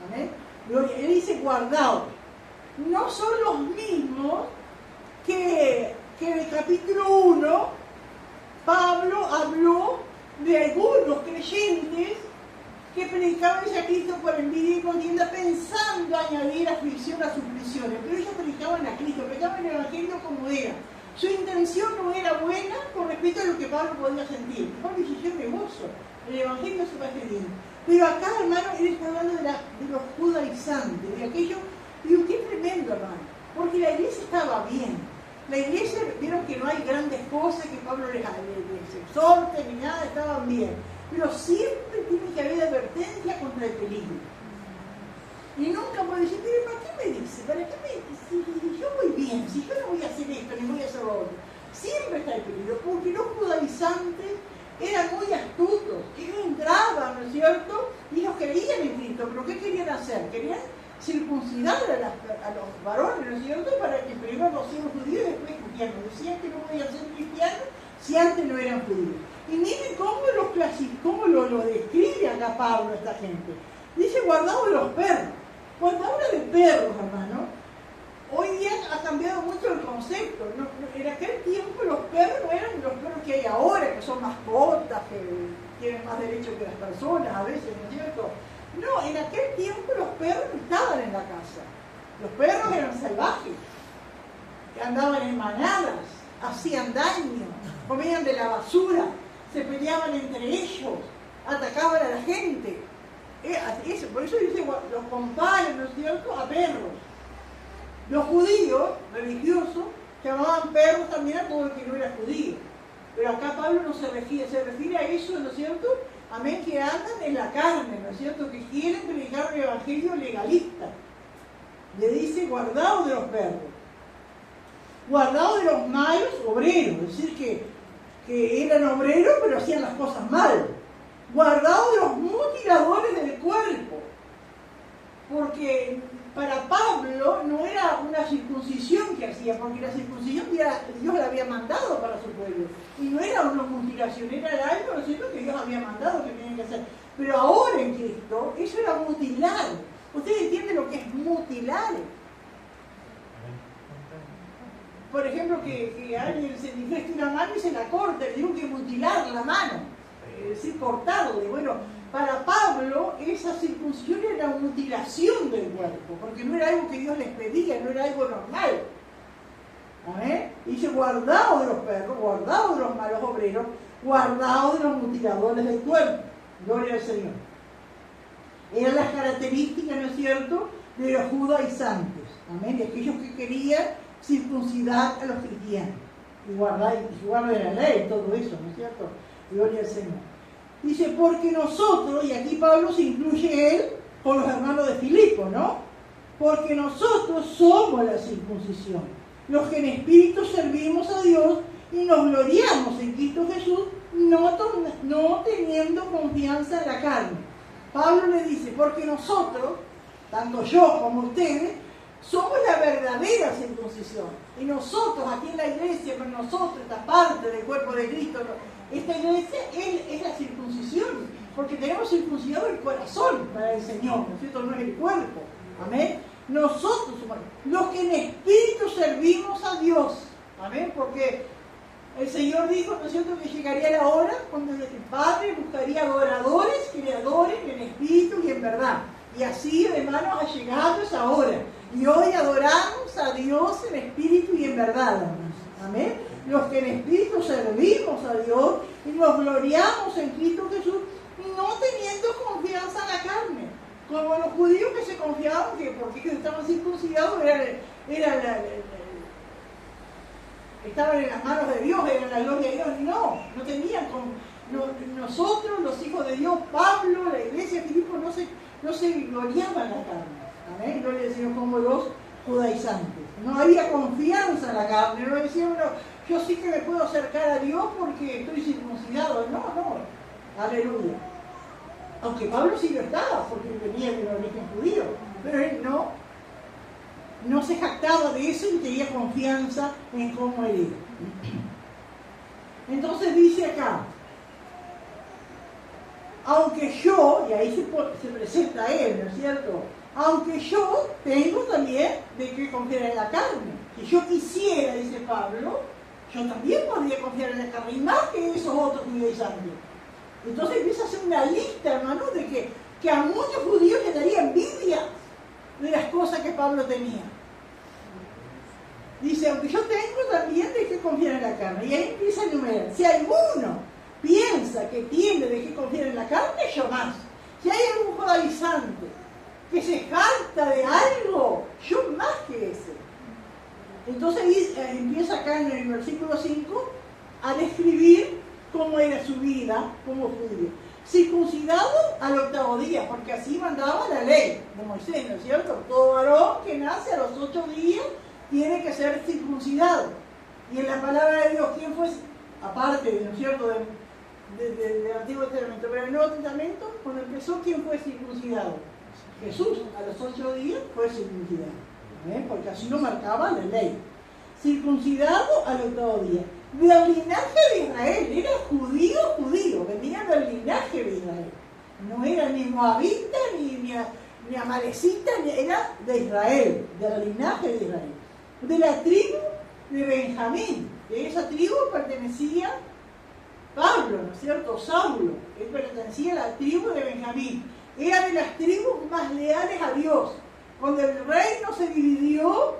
¿Amén? Él dice guardaos. No son los mismos que en el capítulo 1 Pablo habló de algunos creyentes que predicaban a Cristo por envidia y contienda, pensando añadir aflicción a sus prisiones. Pero ellos predicaban a Cristo, predicaban el Evangelio como era. Su intención no era buena con respecto a lo que Pablo podía sentir. Pablo dice, yo me gozo, el Evangelio se va a seguir. Pero acá, hermano, él está hablando de los judaizantes, de aquello. Digo, qué tremendo, hermano, porque la iglesia estaba bien. La iglesia, vieron que no hay grandes cosas que Pablo les exhorte ni nada, estaban bien. Pero siempre tiene que haber advertencia contra el peligro. Y nunca puede decir, pero ¿para qué me dice? ¿Para qué me dice? Si yo voy bien, si yo no voy a hacer esto, ni voy a hacer lo otro. Siempre está el peligro, porque los judaizantes eran muy astutos. Ellos entraban, ¿no es cierto? Y ellos creían en Cristo, pero ¿qué querían hacer? Querían circuncidar a los varones, ¿no es cierto? Para que primero no sean judíos y después cristianos. Decían que no podían ser cristianos si antes no eran judíos. Y miren cómo lo describe acá Pablo a esta gente. Dice, guardaos de los perros. Cuando habla de perros, hermano, hoy día ha cambiado mucho el concepto. En aquel tiempo los perros no eran los perros que hay ahora, que son mascotas, que tienen más derechos que las personas a veces, ¿no es cierto? No, en aquel tiempo los perros no estaban en la casa. Los perros eran salvajes, que andaban en manadas, hacían daño, comían de la basura, se peleaban entre ellos, atacaban a la gente. Por eso dice, los comparan, ¿no es cierto?, a perros. Los judíos religiosos llamaban perros también a todo el que no era judío. Pero acá Pablo no se refiere a eso, ¿no es cierto?, amén, que andan en la carne, ¿no es cierto?, que quieren predicar un evangelio legalista. Le dice, guardaos de los perros, guardaos de los malos obreros, es decir, que eran obreros pero hacían las cosas mal. guardaos de los mutiladores del cuerpo. Porque para Pablo no era una circuncisión que hacía, porque la circuncisión Dios la había mandado para su pueblo. Y no era una mutilación, era algo, ¿no es cierto?, que Dios había mandado que tenían que hacer. Pero ahora en Cristo, eso era mutilar. ¿Ustedes entienden lo que es mutilar? Por ejemplo, que alguien se infecte una mano y se la corta, le digo que mutilar la mano, es decir, cortarle. Bueno, para Pablo esa circuncisión era una mutilación del cuerpo, porque no era algo que Dios les pedía, no era algo normal. ¿Amén? Dice, guardaos de los perros, guardaos de los malos obreros, guardaos de los mutiladores del cuerpo. Gloria al Señor. Eran las características, ¿no es cierto?, de los judaizantes. Amén. De aquellos que querían circuncidar a los cristianos y guardar de la ley, todo eso, ¿no es cierto? Gloria al Señor. Dice, porque nosotros, y aquí Pablo se incluye él con los hermanos de Filipo, ¿no? Porque nosotros somos la circuncisión, los que en espíritu servimos a Dios y nos gloriamos en Cristo Jesús, no teniendo confianza en la carne. Pablo le dice, porque nosotros, tanto yo como ustedes, somos la verdadera circuncisión. Y nosotros, aquí en la iglesia, con nosotros, esta parte del cuerpo de Cristo, esta iglesia es la circuncisión, porque tenemos circuncidado el corazón para el Señor, ¿no es cierto? No es el cuerpo. Amén. Nosotros somos los que en espíritu servimos a Dios. Amén. Porque el Señor dijo, ¿no es cierto?, que llegaría la hora cuando el Padre buscaría adoradores que le adoren en espíritu y en verdad. Y así, hermanos, ha llegado esa hora. Y hoy adoramos a Dios en espíritu y en verdad, hermanos. Amén. Los que en espíritu servimos a Dios y nos gloriamos en Cristo Jesús, no teniendo confianza en la carne. Como los judíos que se confiaban que porque ellos estaban circuncidados estaban en las manos de Dios, eran la gloria de Dios. No tenían nosotros, los hijos de Dios, Pablo, la iglesia de Filipo, no se gloriaban en la carne. Amén. Gloria al Señor, como los judaizantes. No había confianza en la carne. No decían, bueno, yo sí que me puedo acercar a Dios porque estoy circuncidado. No. Aleluya. Aunque Pablo sí lo estaba, porque venía de origen judío. Pero él no se jactaba de eso y tenía confianza en cómo él era. Entonces dice acá, aunque yo, y ahí se presenta él, ¿no es cierto?, aunque yo tengo también de que confiar en la carne. Si yo quisiera, dice Pablo, yo también podría confiar en la carne, y más que esos otros judaizantes. Entonces empieza a hacer una lista, hermano, de que a muchos judíos les daría envidia de las cosas que Pablo tenía. Dice, aunque yo tengo también de que confiar en la carne. Y ahí empieza a enumerar. Si alguno piensa que tiene de que confiar en la carne, yo más. Si hay algún judaizante que se jacta de algo, yo más que ese. Entonces empieza acá en el versículo 5 a describir cómo era su vida como judío. Circuncidado al 8º día, porque así mandaba la ley de Moisés, ¿no es cierto? Todo varón que nace a los 8 días tiene que ser circuncidado. Y en la palabra de Dios, ¿quién fue? Aparte, ¿no es cierto?, del Antiguo Testamento, pero en el Nuevo Testamento, cuando empezó, ¿quién fue circuncidado? Jesús, a los 8 días fue circuncidado, porque así lo marcaba la ley. Circuncidado al 8º día. Del linaje de Israel, era judío, venía del linaje de Israel. No era ni moabita, ni amalecita, era de Israel, del linaje de Israel. De la tribu de Benjamín. De esa tribu pertenecía Pablo, ¿no es cierto? Saulo. Él pertenecía a la tribu de Benjamín. Era de las tribus más leales a Dios. Cuando el reino se dividió,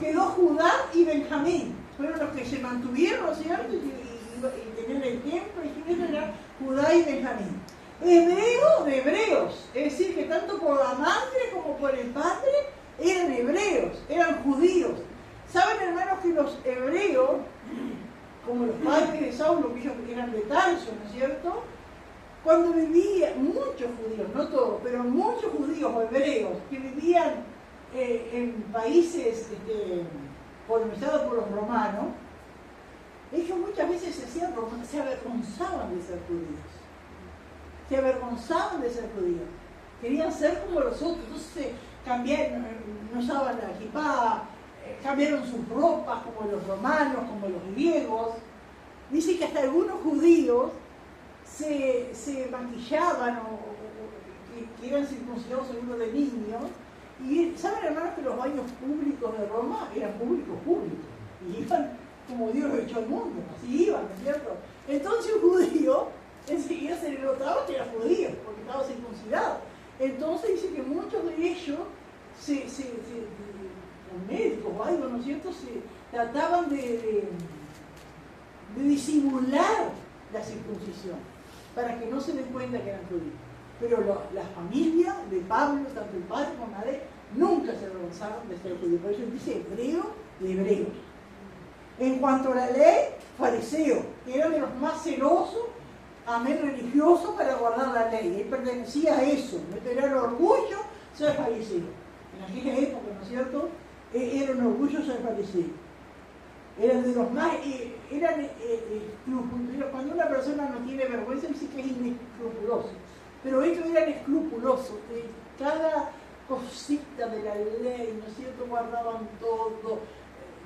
quedó Judá y Benjamín. Fueron los que se mantuvieron, ¿no es cierto? Y tenían el templo, y eran Judá y Benjamín. Hebreo de hebreos. Es decir, que tanto por la madre como por el padre eran hebreos, eran judíos. ¿Saben, hermanos, que los hebreos, como los padres de Saulo, que ellos eran de Tarso, ¿no es cierto?, cuando vivían, muchos judíos, no todos, pero muchos judíos o hebreos que vivían en países colonizados por los romanos, ellos muchas veces se avergonzaban de ser judíos. se avergonzaban de ser judíos, querían ser como los otros, entonces cambiaron, no usaban la equipada, cambiaron sus ropas como los romanos, como los griegos. Dice que hasta algunos judíos se maquillaban que eran circuncidados algunos de niños. Y saben, hermanos, que los baños públicos de Roma eran públicos, y iban como Dios lo echó al mundo, así iban, ¿no es cierto? Entonces un judío enseguida se le notaba que era judío, porque estaba circuncidado. Entonces dice que muchos de ellos, los médicos o algo, ¿no es cierto?, se trataban de disimular la circuncisión, para que no se den cuenta que eran judíos. Pero la familia de Pablo, tanto el padre como la madre, nunca se avergonzaron de ser judíos. Por eso dice hebreo de hebreos. En cuanto a la ley, fariseo, que eran de los más celosos, amén, religiosos para guardar la ley. Él pertenecía a eso, no era el orgullo ser fariseo. En aquella época, ¿no es cierto?, era un orgullo ser fariseo. Eran de los más, eran escrupulosos. Cuando una persona no tiene vergüenza, dice que es inescrupuloso. Pero ellos eran escrupulosos, de cada cosita de la ley, ¿no es cierto?, guardaban todo.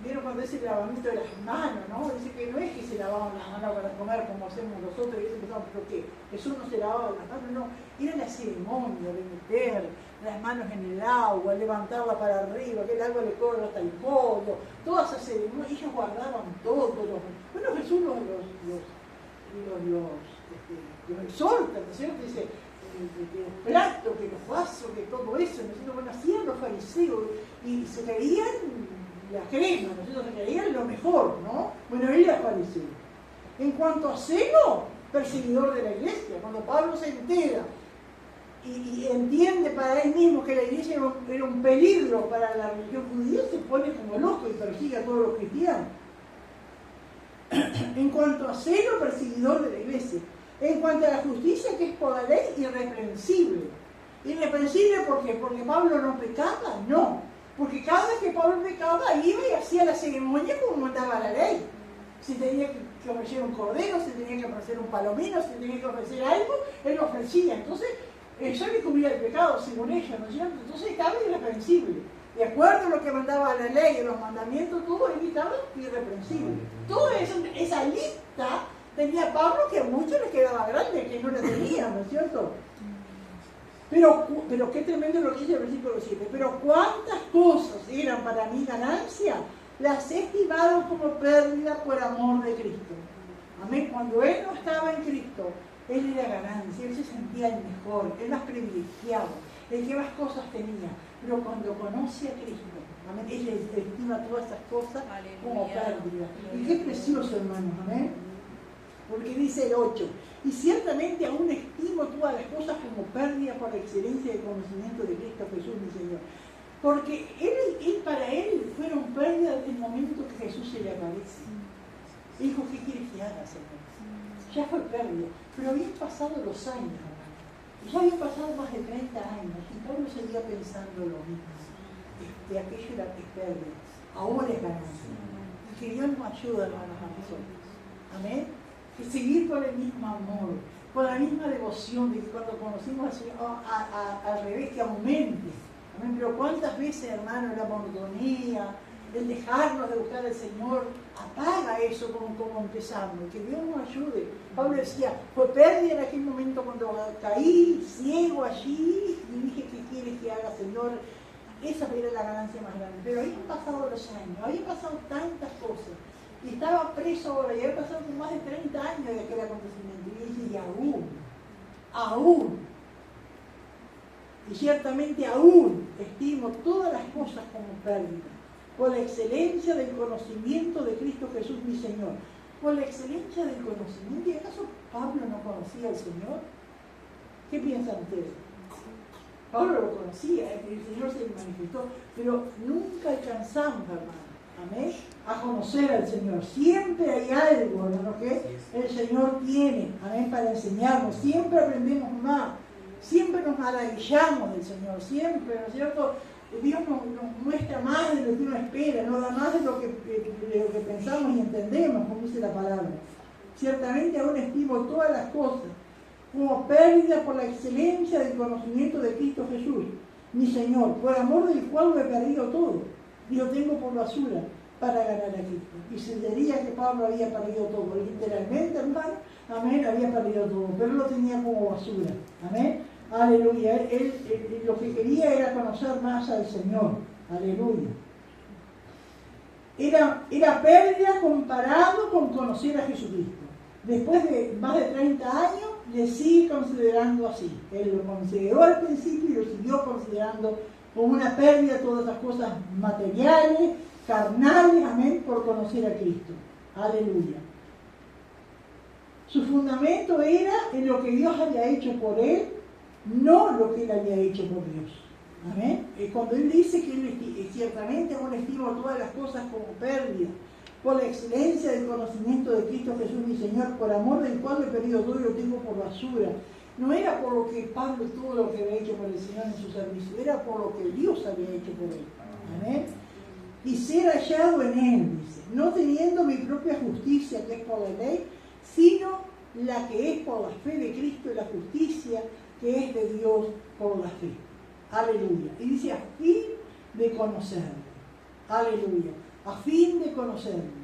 Vieron cuando es el lavamiento de las manos, ¿no? Dice que no es que se lavaban las manos para comer como hacemos nosotros, y eso pensamos, ¿pero qué? Jesús no se lavaba las manos, no. Era la ceremonia de meter las manos en el agua, levantarla para arriba, que el agua le corra hasta el codo, todas esas ceremonias, ellos guardaban todo. Bueno, Jesús los exhorta, ¿no es cierto? Dice, que los platos, que los vasos, que todo eso, ¿no es cierto? Bueno, hacían los fariseos y se creían la crema, ¿no es cierto? Se creían lo mejor, ¿no? Bueno, él era fariseo. En cuanto a celo, perseguidor de la iglesia. Cuando Pablo se entera y entiende para él mismo que la iglesia era un peligro para la religión judía, se pone como loco y persigue a todos los cristianos. En cuanto a celo, perseguidor de la iglesia. En cuanto a la justicia, que es por la ley, irreprensible. ¿Irreprensible por qué? ¿Porque Pablo no pecaba? No. Porque cada vez que Pablo pecaba, iba y hacía la ceremonia como mandaba la ley. Si tenía que ofrecer un cordero, si tenía que ofrecer un palomino, si tenía que ofrecer algo, él lo ofrecía. Entonces, ya le cubría el pecado, según ella, ¿no es cierto? Entonces estaba irreprensible. De acuerdo a lo que mandaba la ley, los mandamientos, todo, él estaba irreprensible. Toda esa lista tenía Pablo, que a muchos les quedaba grande, que no la tenían, ¿no es cierto? Pero qué tremendo lo que dice el versículo 7. Pero cuántas cosas eran para mí ganancia, las he estimado como pérdida por amor de Cristo. Amén. Cuando él no estaba en Cristo, él era ganancia, él se sentía el mejor, el más privilegiado, el que más cosas tenía. Pero cuando conoce a Cristo, amén, él estima todas esas cosas como pérdida. Y qué precioso, hermanos, amén. Porque dice el 8, y ciertamente aún estimo todas las cosas como pérdida por la excelencia del conocimiento de Cristo Jesús, mi Señor. Porque para él fueron pérdidas desde el momento que Jesús se le aparece. Dijo, ¿qué quieres que haga, Señor? Ya fue pérdida, pero habían pasado los años, hermano. Ya habían pasado más de 30 años, y Pablo seguía pensando lo mismo. Aquello era pérdida, ahora es ganancia. Y que Dios nos ayude, hermanos, a nosotros. Amén. Que seguir con el mismo amor, con la misma devoción, de que cuando conocimos al Señor, al revés, que aumente. Amén. Pero cuántas veces, hermano, la monotonía, el dejarnos de buscar al Señor, apaga eso como empezamos. Que Dios nos ayude. Pablo decía, fue pérdida en aquel momento cuando caí ciego allí y dije, ¿qué quieres que haga, Señor? Esa era la ganancia más grande. Pero habían pasado los años, habían pasado tantas cosas. Y estaba preso ahora, y había pasado más de 30 años de aquel acontecimiento. Y dice, y aún, y ciertamente aún estimo todas las cosas como pérdida, por la excelencia del conocimiento de Cristo Jesús mi Señor. Por la excelencia del conocimiento. ¿Y acaso Pablo no conocía al Señor? ¿Qué piensan ustedes? Pablo lo conocía, el Señor se le manifestó, pero nunca alcanzamos, hermano, amén, a conocer al Señor. Siempre hay algo, ¿no?, que el Señor tiene, amén, para enseñarnos. Siempre aprendemos más, siempre nos maravillamos del Señor, siempre, ¿no es cierto? Dios nos muestra más de lo que uno espera, nos da más de lo que pensamos y entendemos, como dice la palabra. Ciertamente aún estimo todas las cosas. como pérdida por la excelencia del conocimiento de Cristo Jesús, mi Señor, por amor del cual lo he perdido todo, y lo tengo por basura para ganar a Cristo. Y se diría que Pablo había perdido todo, literalmente, hermano, amén, había perdido todo, pero lo tenía como basura, amén, aleluya. Él lo que quería era conocer más al Señor, aleluya. Era pérdida comparado con conocer a Jesucristo. Después de más de 30 años, le sigue considerando así. Él lo consideró al principio y lo siguió considerando como una pérdida todas las cosas materiales, carnales, amén, por conocer a Cristo. Aleluya. Su fundamento era en lo que Dios había hecho por él, no lo que él había hecho por Dios. Amén. Cuando él dice que él ciertamente aún estima todas las cosas como pérdida, por la excelencia del conocimiento de Cristo Jesús mi Señor, por amor del cual he perdido todo y lo tengo por basura. No era por lo que Pablo, todo lo que había hecho por el Señor en su servicio, era por lo que Dios había hecho por él. Amén. Y ser hallado en él, dice, no teniendo mi propia justicia que es por la ley, sino la que es por la fe de Cristo y la justicia que es de Dios por la fe. Aleluya. Y dice a fin de conocerle. Aleluya. A fin de conocerle.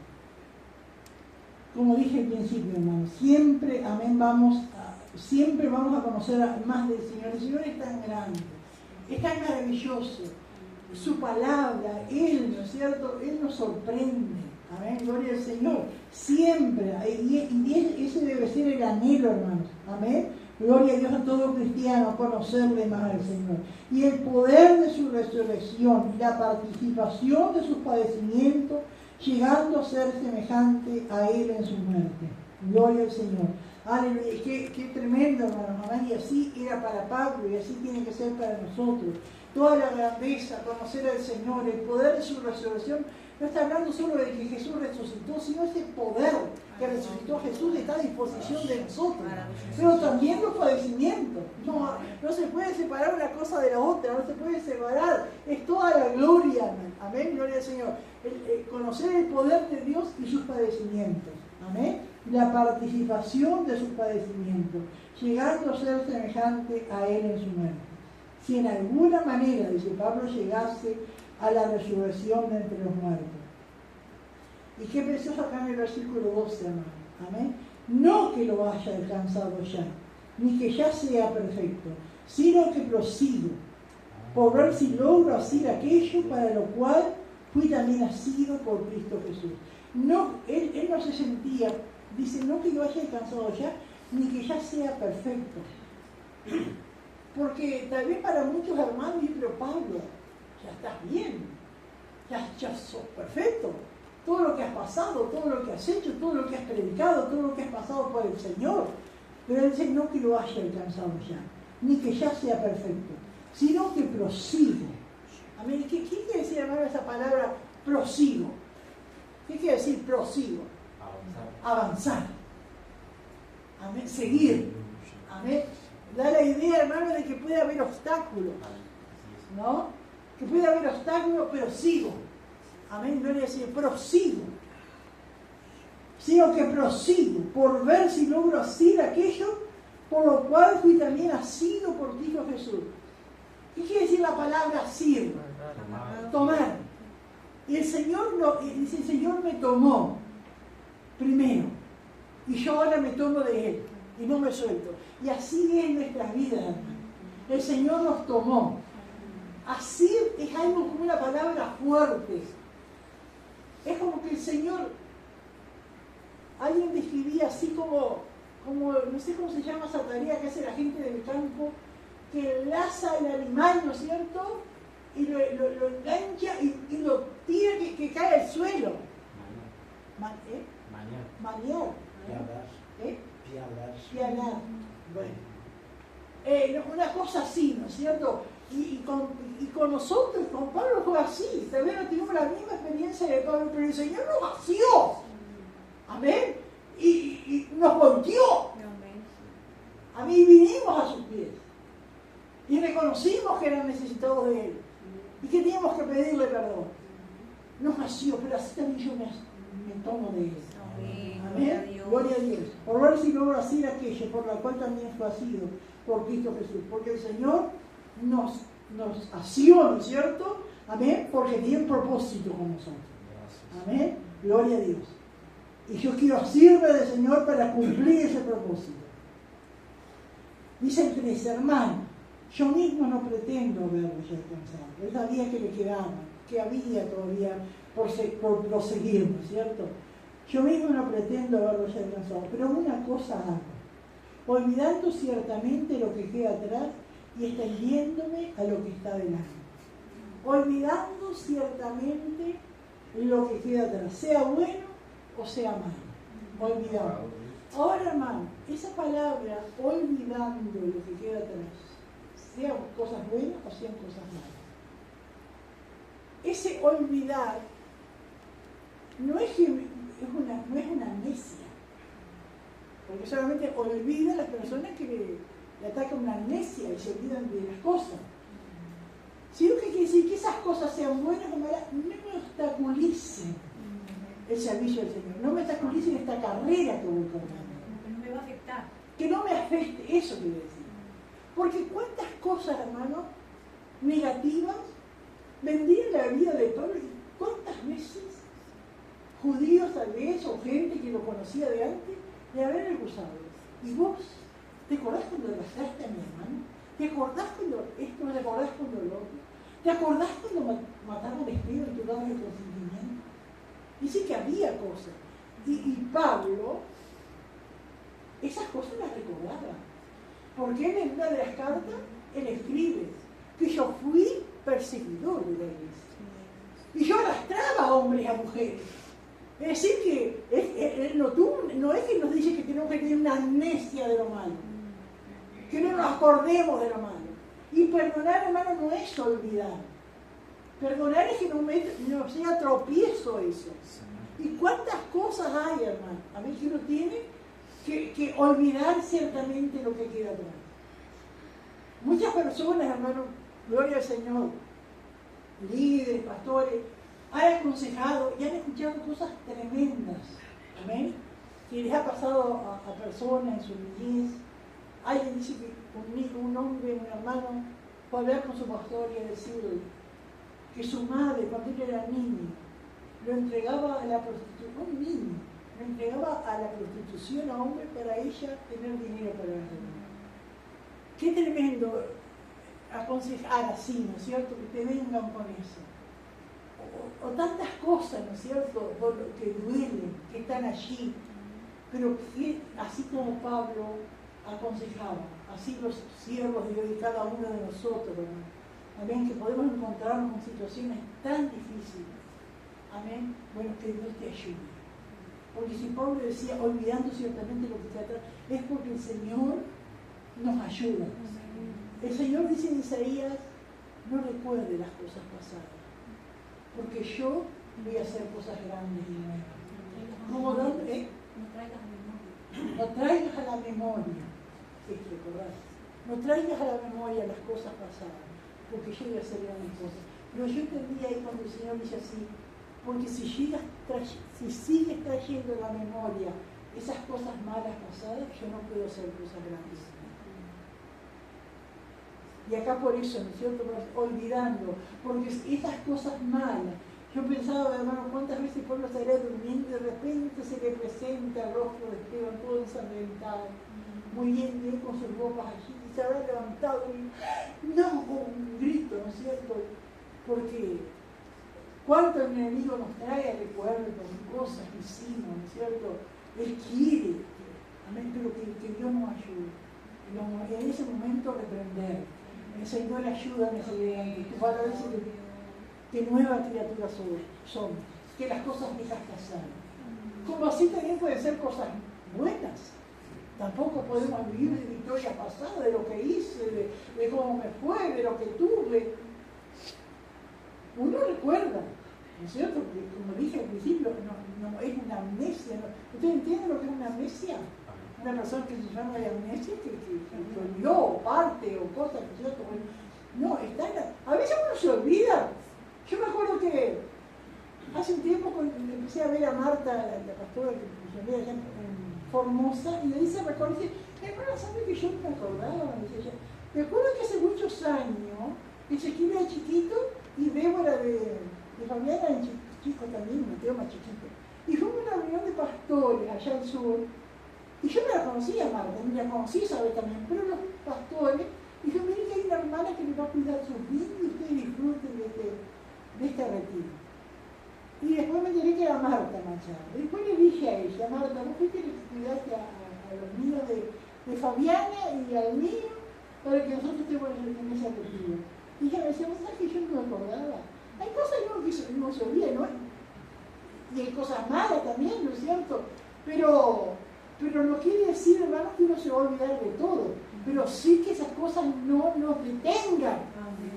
Como dije al principio, hermano, siempre, amén, siempre vamos a conocer más del Señor. El Señor es tan grande, es tan maravilloso. Su palabra, Él, ¿no es cierto? Él nos sorprende. Amén, gloria al Señor. Siempre. Y ese debe ser el anhelo, hermanos. Amén. Gloria a Dios a todo cristiano, conocerle más al Señor. Y el poder de su resurrección, la participación de sus padecimientos, llegando a ser semejante a Él en su muerte. Gloria al Señor. Aleluya. Qué tremendo, hermanos. Amén. Y así era para Pablo y así tiene que ser para nosotros. Toda la grandeza, conocer al Señor, el poder de su resurrección. No está hablando solo de que Jesús resucitó, sino ese poder que resucitó Jesús está a disposición de nosotros. Pero también los padecimientos. No se puede separar una cosa de la otra, no se puede separar. Es toda la gloria. Amén, gloria al Señor. Conocer el poder de Dios y sus padecimientos. Amén. La participación de sus padecimientos, llegando a ser semejante a Él en su muerte. Si en alguna manera, dice Pablo, llegase a la resurrección de entre los muertos. ¿Y qué pensás acá en el versículo 12, hermano? Amén. No que lo haya alcanzado ya, ni que ya sea perfecto, sino que prosigo, por ver si logro hacer aquello para lo cual fui también asido por Cristo Jesús. No, él no se sentía, dice, no que lo haya alcanzado ya, ni que ya sea perfecto. Porque tal vez para muchos hermanos, pero Pablo, ya estás bien, ya sos perfecto. Todo lo que has pasado, todo lo que has hecho, todo lo que has predicado, todo lo que has pasado por el Señor. Pero él dice, no que lo haya alcanzado ya, ni que ya sea perfecto, sino que prosigo. Amén. ¿Qué quiere decir, hermano, esa palabra prosigo? ¿Qué quiere decir prosigo? Avanzar. Amén. Seguir. Amén. Da la idea, hermano, de que puede haber obstáculos, ¿no? Que puede haber obstáculos, pero sigo. Amén, gloria a Dios, prosigo. Sino que prosigo por ver si logro hacer aquello por lo cual fui también asido por Cristo Jesús. ¿Qué quiere decir la palabra asir? Tomar. Y el Señor dice, el Señor me tomó primero. Y yo ahora me tomo de Él. Y no me suelto. Y así es nuestras vidas, hermano. El Señor nos tomó. Asir es algo como una palabra fuerte. Es como que el Señor, alguien describía así como, no sé cómo se llama esa tarea que hace la gente del campo, que enlaza el animal, ¿no es cierto? Y lo engancha y lo tira que cae al suelo. Maniar. Pialar. Bueno. Una cosa así, ¿no es cierto? Y con nosotros, con Pablo fue así. Tal vez no tuvimos la misma experiencia de Pablo, pero el Señor nos vació. Amén. Y nos volteó. A mí vinimos a sus pies. Y reconocimos que eran necesitados de Él. Y que teníamos que pedirle perdón. Nos vació, pero así también yo me me tomo de él. Amén. Amén. Gloria a Dios. Por ver si logro hacer aquello por la cual también fue asido por Cristo Jesús. Porque el Señor nos asió, ¿no es cierto? Amén. Porque tiene un propósito con nosotros. Amén. Gloria a Dios. Y yo quiero asirme del Señor para cumplir ese propósito. Dice el 3, hermano, yo mismo no pretendo verlo ya alcanzado. Él sabía que le quedaba, que había todavía por proseguir, ¿no es cierto? Yo mismo no pretendo haberlo ya alcanzado, pero una cosa hago, olvidando ciertamente lo que queda atrás y extendiéndome a lo que está delante. Olvidando ciertamente lo que queda atrás, sea bueno o sea malo. Olvidando. Ahora, hermano, esa palabra, olvidando lo que queda atrás, sean cosas buenas o sean cosas malas. Ese olvidar no es una amnesia, porque solamente olvida a las personas que le atacan una amnesia y se olvidan de las cosas. Sino que quiere decir que esas cosas sean buenas o malas, no me obstaculicen el servicio del Señor, no me obstaculicen esta carrera que voy corriendo. No me va a afectar. Que no me afecte, eso quiere decir. Porque cuántas cosas, hermano, negativas vendían la vida de Pablo. ¿Cuántas veces judíos tal vez, o gente que lo conocía de antes, le habían acusado? ¿Y vos te acordás cuando arrastraste a mi hermano? ¿Te acordás cuando esto? ¿Te acordás cuando lo otro? ¿Te acordás cuando mataron a Esteban y tuvieron el consentimiento? Dice que había cosas. Y Pablo, esas cosas las recordaba. Porque él en una de las cartas, él escribe que yo fui perseguidor de la iglesia. Y yo arrastraba a hombres y a mujeres. Es decir, que él no es que nos dice que tenemos que tener una amnesia de lo malo. Que no nos acordemos de lo malo. Y perdonar, hermano, no es olvidar. Perdonar es que no sea tropiezo eso. ¿Y cuántas cosas hay, hermano? A ver si uno tiene que olvidar ciertamente lo que queda atrás. Muchas personas, hermano, gloria al Señor, líderes, pastores, han aconsejado y han escuchado cosas tremendas. Amén. Que les ha pasado a personas en su niñez. Alguien dice que un hombre, un hermano, fue a hablar con su pastor y a decirle que su madre, cuando él era niño, lo entregaba a la prostitución, un niño, lo entregaba a la prostitución a hombre para ella tener dinero para la reunión. Qué tremendo aconsejar así, ¿no es cierto? Que te vengan con eso. O tantas cosas, ¿no es cierto?, que duelen, que están allí, pero que así como Pablo aconsejaba, así los siervos de Dios y cada uno de nosotros, hermano. Amén, que podemos encontrarnos en situaciones tan difíciles. Amén, bueno, que Dios te ayude. Porque si Pablo decía, olvidando ciertamente lo que está atrás, es porque el Señor nos ayuda. El Señor dice en Isaías, no recuerde las cosas pasadas, porque yo voy a hacer cosas grandes y nuevas. ¿Cómo dónde? No traigas a la memoria, no traigas a la memoria las cosas pasadas, porque yo voy a hacer grandes cosas. Pero yo entendí ahí cuando el Señor dice así, porque si sigues trayendo a la memoria esas cosas malas pasadas, yo no puedo hacer cosas grandes. Y acá por eso, ¿no es cierto?, olvidando, porque esas cosas malas, yo pensaba, hermano, cuántas veces Pablo estaría durmiendo y de repente se le presenta el rostro de Esteban todo ensangrentado, muy bien con sus ropas allí, y se habrá levantado y no, con un grito, ¿no es cierto?, porque cuánto el enemigo nos trae a recuerdo por cosas que hicimos, ¿no es cierto? Él quiere, amén, pero que Dios nos ayude. En ese momento reprender. El Señor ayúdame a seguir adelante. Tu palabra dice que nuevas criaturas somos, que las cosas viejas pasaron. Como así también pueden ser cosas buenas. Tampoco podemos vivir de victoria pasada, de lo que hice, de cómo me fue, de lo que tuve. Uno recuerda, ¿no es cierto? Porque, como dije al principio, no es una amnesia. ¿No? ¿Ustedes entienden lo que es una amnesia? Una persona que se llama de amnesia, que olvidó parte o cosas, ¿no es cierto? No, a veces uno se olvida. Yo me acuerdo que Hace un tiempo empecé a ver a Marta, la pastora que misionera allá en Formosa, y le dice, recuerda, dice, hermana, ¿sabe que yo no me acordaba? Me dice ella. Me acuerdo que hace muchos años, Ezequiel era chiquito y Débora de Fabiana era chico también, Mateo más chiquito. Y fue una reunión de pastores allá al sur. Y yo no la conocía, Marta, ni la conocí, sabe también, pero los pastores, dije, miren que hay una hermana que le va a cuidar sus niños y ustedes disfruten de este retiro. Y después me enteré que era Marta Machado. Después le dije a ella, Marta, ¿vos fuiste que cuidaste a los niños de Fabiana y al mío para que nosotros estemos en ese retiro? Y ella me decía, ¿vos sabés que yo no me acordaba? Hay cosas que no se olvida, ¿no? Y hay cosas malas también, ¿no es cierto? Pero no quiere decir, hermanos, que uno se va a olvidar de todo. Pero sí que esas cosas no nos detengan,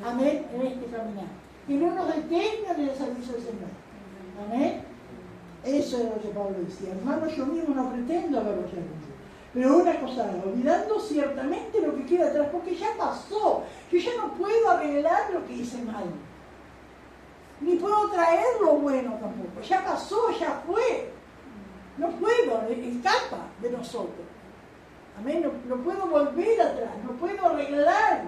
amén, en este caminar. Que no nos detengan en el servicio del Señor. Amén. Eso es lo que Pablo decía. Hermano, yo mismo no pretendo haberlo ya cumplido. Pero una cosa, olvidando ciertamente lo que queda atrás, porque ya pasó. Yo ya no puedo arreglar lo que hice mal. Ni puedo traer lo bueno tampoco. Ya pasó, ya fue. No puedo, escapa de nosotros. Amén. No puedo volver atrás, no puedo arreglar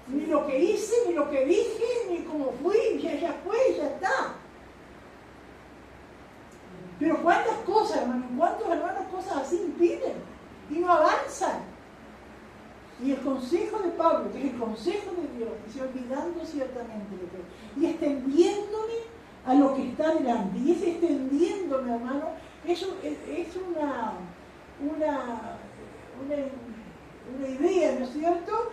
ni lo que hice, ni lo que dije, ni cómo fui. Ya fue, ya está. Pero cuántas cosas, hermano, cuántos hermanos cosas así impiden y no avanzan. Y el consejo de Pablo, que es el consejo de Dios, dice, olvidando ciertamente lo que y extendiéndome a lo que está delante. Y ese extendiéndome, hermano, es una idea, ¿no es cierto?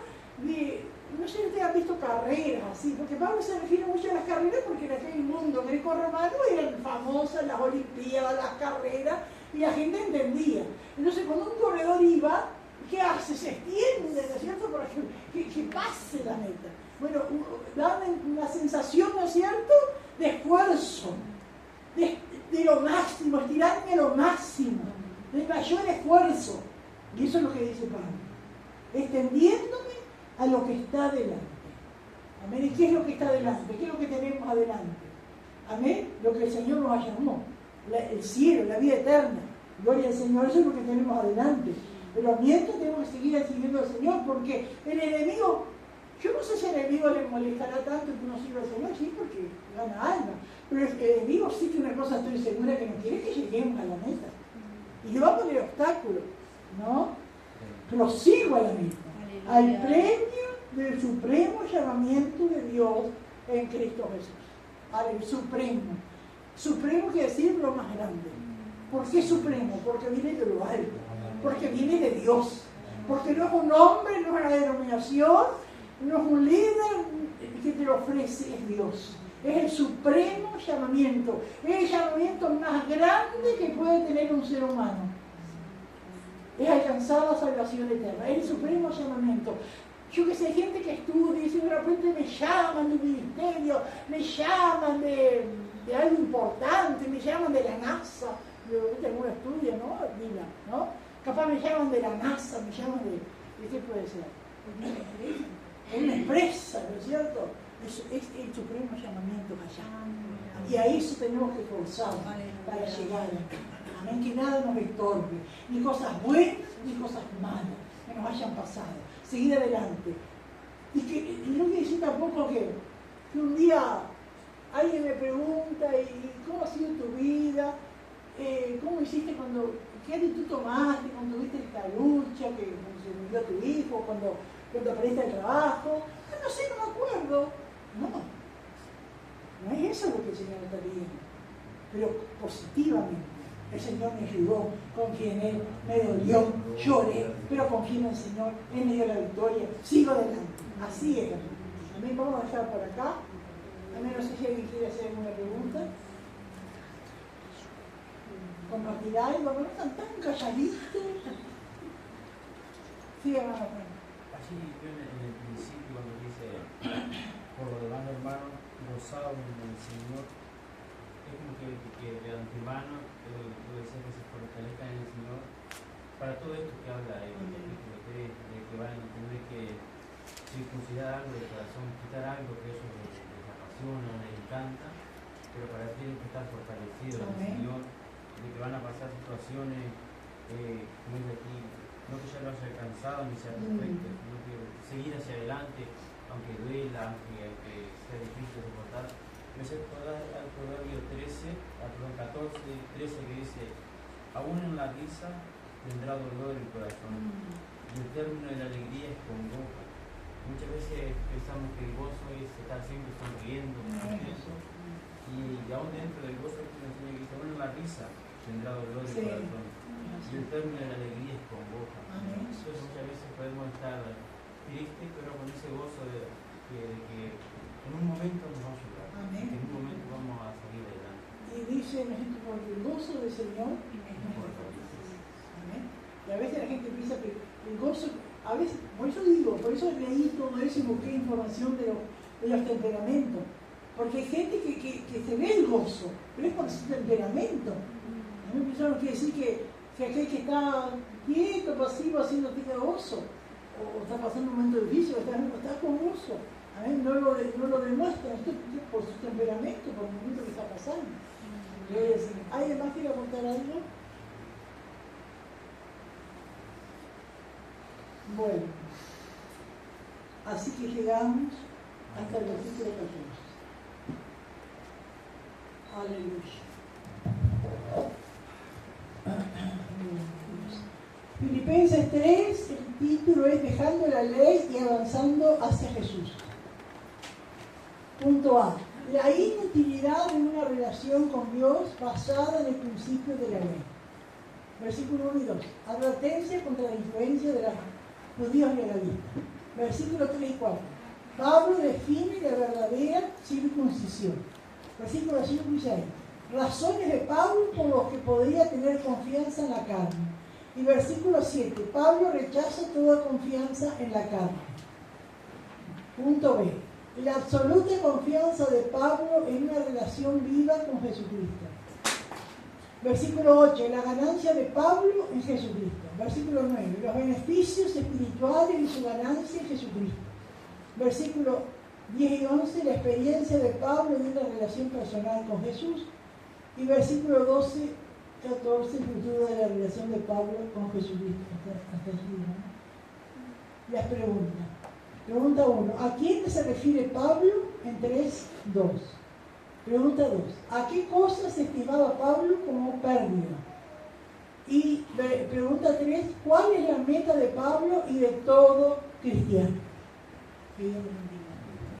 No sé si ustedes han visto carreras así, porque Pablo se refiere mucho a las carreras porque en aquel mundo greco-romano eran famosas las olimpiadas, las carreras, y la gente entendía. Entonces cuando un corredor iba, ¿qué hace? Se extiende, ¿no es cierto?, para que pase la meta. Bueno, dan una sensación, ¿no es cierto?, de esfuerzo, de lo máximo, estirarme a lo máximo, de mayor esfuerzo. Y eso es lo que dice Pablo. Extendiéndome a lo que está delante. Amén. ¿Y qué es lo que está delante? ¿Qué es lo que tenemos adelante? Amén. Lo que el Señor nos llamó. El cielo, la vida eterna. Gloria al Señor. Eso es lo que tenemos adelante. Pero mientras tenemos que seguir siguiendo al Señor, porque el enemigo, yo no sé si al enemigo le molestará tanto que uno sirva al Señor, sí, porque gana alma. Pero el enemigo sí que una cosa estoy segura que no quiere que lleguemos a la meta. Y le va a poner obstáculos, ¿no? Prosigo a la meta. Al premio del supremo llamamiento de Dios en Cristo Jesús. Al supremo. Supremo quiere decir lo más grande. ¿Por qué supremo? Porque viene de lo alto. Porque viene de Dios. Porque no es un hombre, no es una denominación, no es un líder que te lo ofrece, es Dios. Es el supremo llamamiento. Es el llamamiento más grande que puede tener un ser humano. Es alcanzar la salvación eterna, es el supremo llamamiento. Yo que sé, gente que estudia y de repente me llaman de un ministerio, me llaman de algo importante, me llaman de la NASA. Yo tengo un estudio, ¿no? Dila, ¿no? Capaz me llaman de la NASA, me llaman ¿de qué puede ser? Es una empresa, ¿no es cierto? Es el supremo llamamiento allá. Y a eso tenemos que forzar para llegar. Amén, que nada nos estorbe, ni cosas buenas ni cosas malas que nos hayan pasado. Seguir adelante. Y no quiere decir tampoco que un día alguien me pregunta, ¿y cómo ha sido tu vida? ¿Cómo hiciste qué actitud tomaste cuando tuviste esta lucha, cuando se murió tu hijo, cuando perdiste el trabajo? No sé, no me acuerdo. No es eso lo que el Señor está pidiendo, pero positivamente. El Señor me ayudó, confié en Él, me dolió, lloré, pero confío en el Señor, Él me dio la victoria, sigo adelante. Así es. Amén, vamos a dejar por acá. Amén, no sé si alguien quiere hacer alguna pregunta. Compartir algo, no están tan calladitos. Sí, hermano. Así yo en el principio cuando dice, por lo demás hermanos, gozados en el Señor, es como que de antemano puede ser que se fortalezcan en el Señor para todo esto que habla el capítulo 3, de que van a tener que circuncidar algo del corazón, quitar algo que eso les apasiona, les encanta, pero para ti tienes que estar fortalecido en el Amén. Señor, de que van a pasar situaciones, como dice aquí, no que ya lo haya alcanzado ni sea perfecto, sino que seguir hacia adelante, aunque duela, aunque sea difícil de soportar. Me hace acordar al Proverbio 14, 13, que dice: aún en la risa tendrá dolor el corazón, y el término de la alegría es congoja. Muchas veces pensamos que el gozo es estar siempre sonriendo, contento, y aún dentro del gozo que nos enseña que dice: aún en la risa tendrá dolor el corazón, y el término de la alegría es congoja. Entonces muchas veces podemos estar tristes, pero con ese gozo de que en un momento nos va a ayudar, que en un momento vamos a salir adelante. Y dice la gente, porque el gozo del Señor nos fortalece. Amén. Y a veces la gente piensa que el gozo, a veces, por eso leí todo eso y busqué información de los temperamentos. Porque hay gente que se ve el gozo, pero es por su temperamento. A mí no quiere decir que aquel que está quieto, pasivo, haciendo tiene gozo, o está pasando un momento difícil, o está con gozo. A ver, no lo demuestra, esto es por su temperamento, por el momento que está pasando. ¿Alguien más quiere aportar algo? Bueno, así que llegamos hasta el versículo 14. Aleluya. Filipenses 3, el título es Dejando la ley y avanzando hacia Jesús. Punto A. La inutilidad de una relación con Dios basada en el principio de la ley. Versículo 1 y 2. Advertencia contra la influencia de los judíos legalistas. Versículo 3 y 4. Pablo define la verdadera circuncisión. Versículo 5 y 6. Razones de Pablo por los que podría tener confianza en la carne. Y versículo 7. Pablo rechaza toda confianza en la carne. Punto B. La absoluta confianza de Pablo en una relación viva con Jesucristo. Versículo 8. La ganancia de Pablo en Jesucristo. Versículo 9. Los beneficios espirituales y su ganancia en Jesucristo. Versículo 10 y 11. La experiencia de Pablo en una relación personal con Jesús. Y versículo 12, 14. El futuro de la relación de Pablo con Jesucristo. Hasta allí, ¿no? Las preguntas. Pregunta 1. ¿A quién se refiere Pablo en 3:2? Pregunta 2. ¿A qué cosas estimaba Pablo como pérdida? Y pregunta 3. ¿Cuál es la meta de Pablo y de todo cristiano? Que Dios bendiga.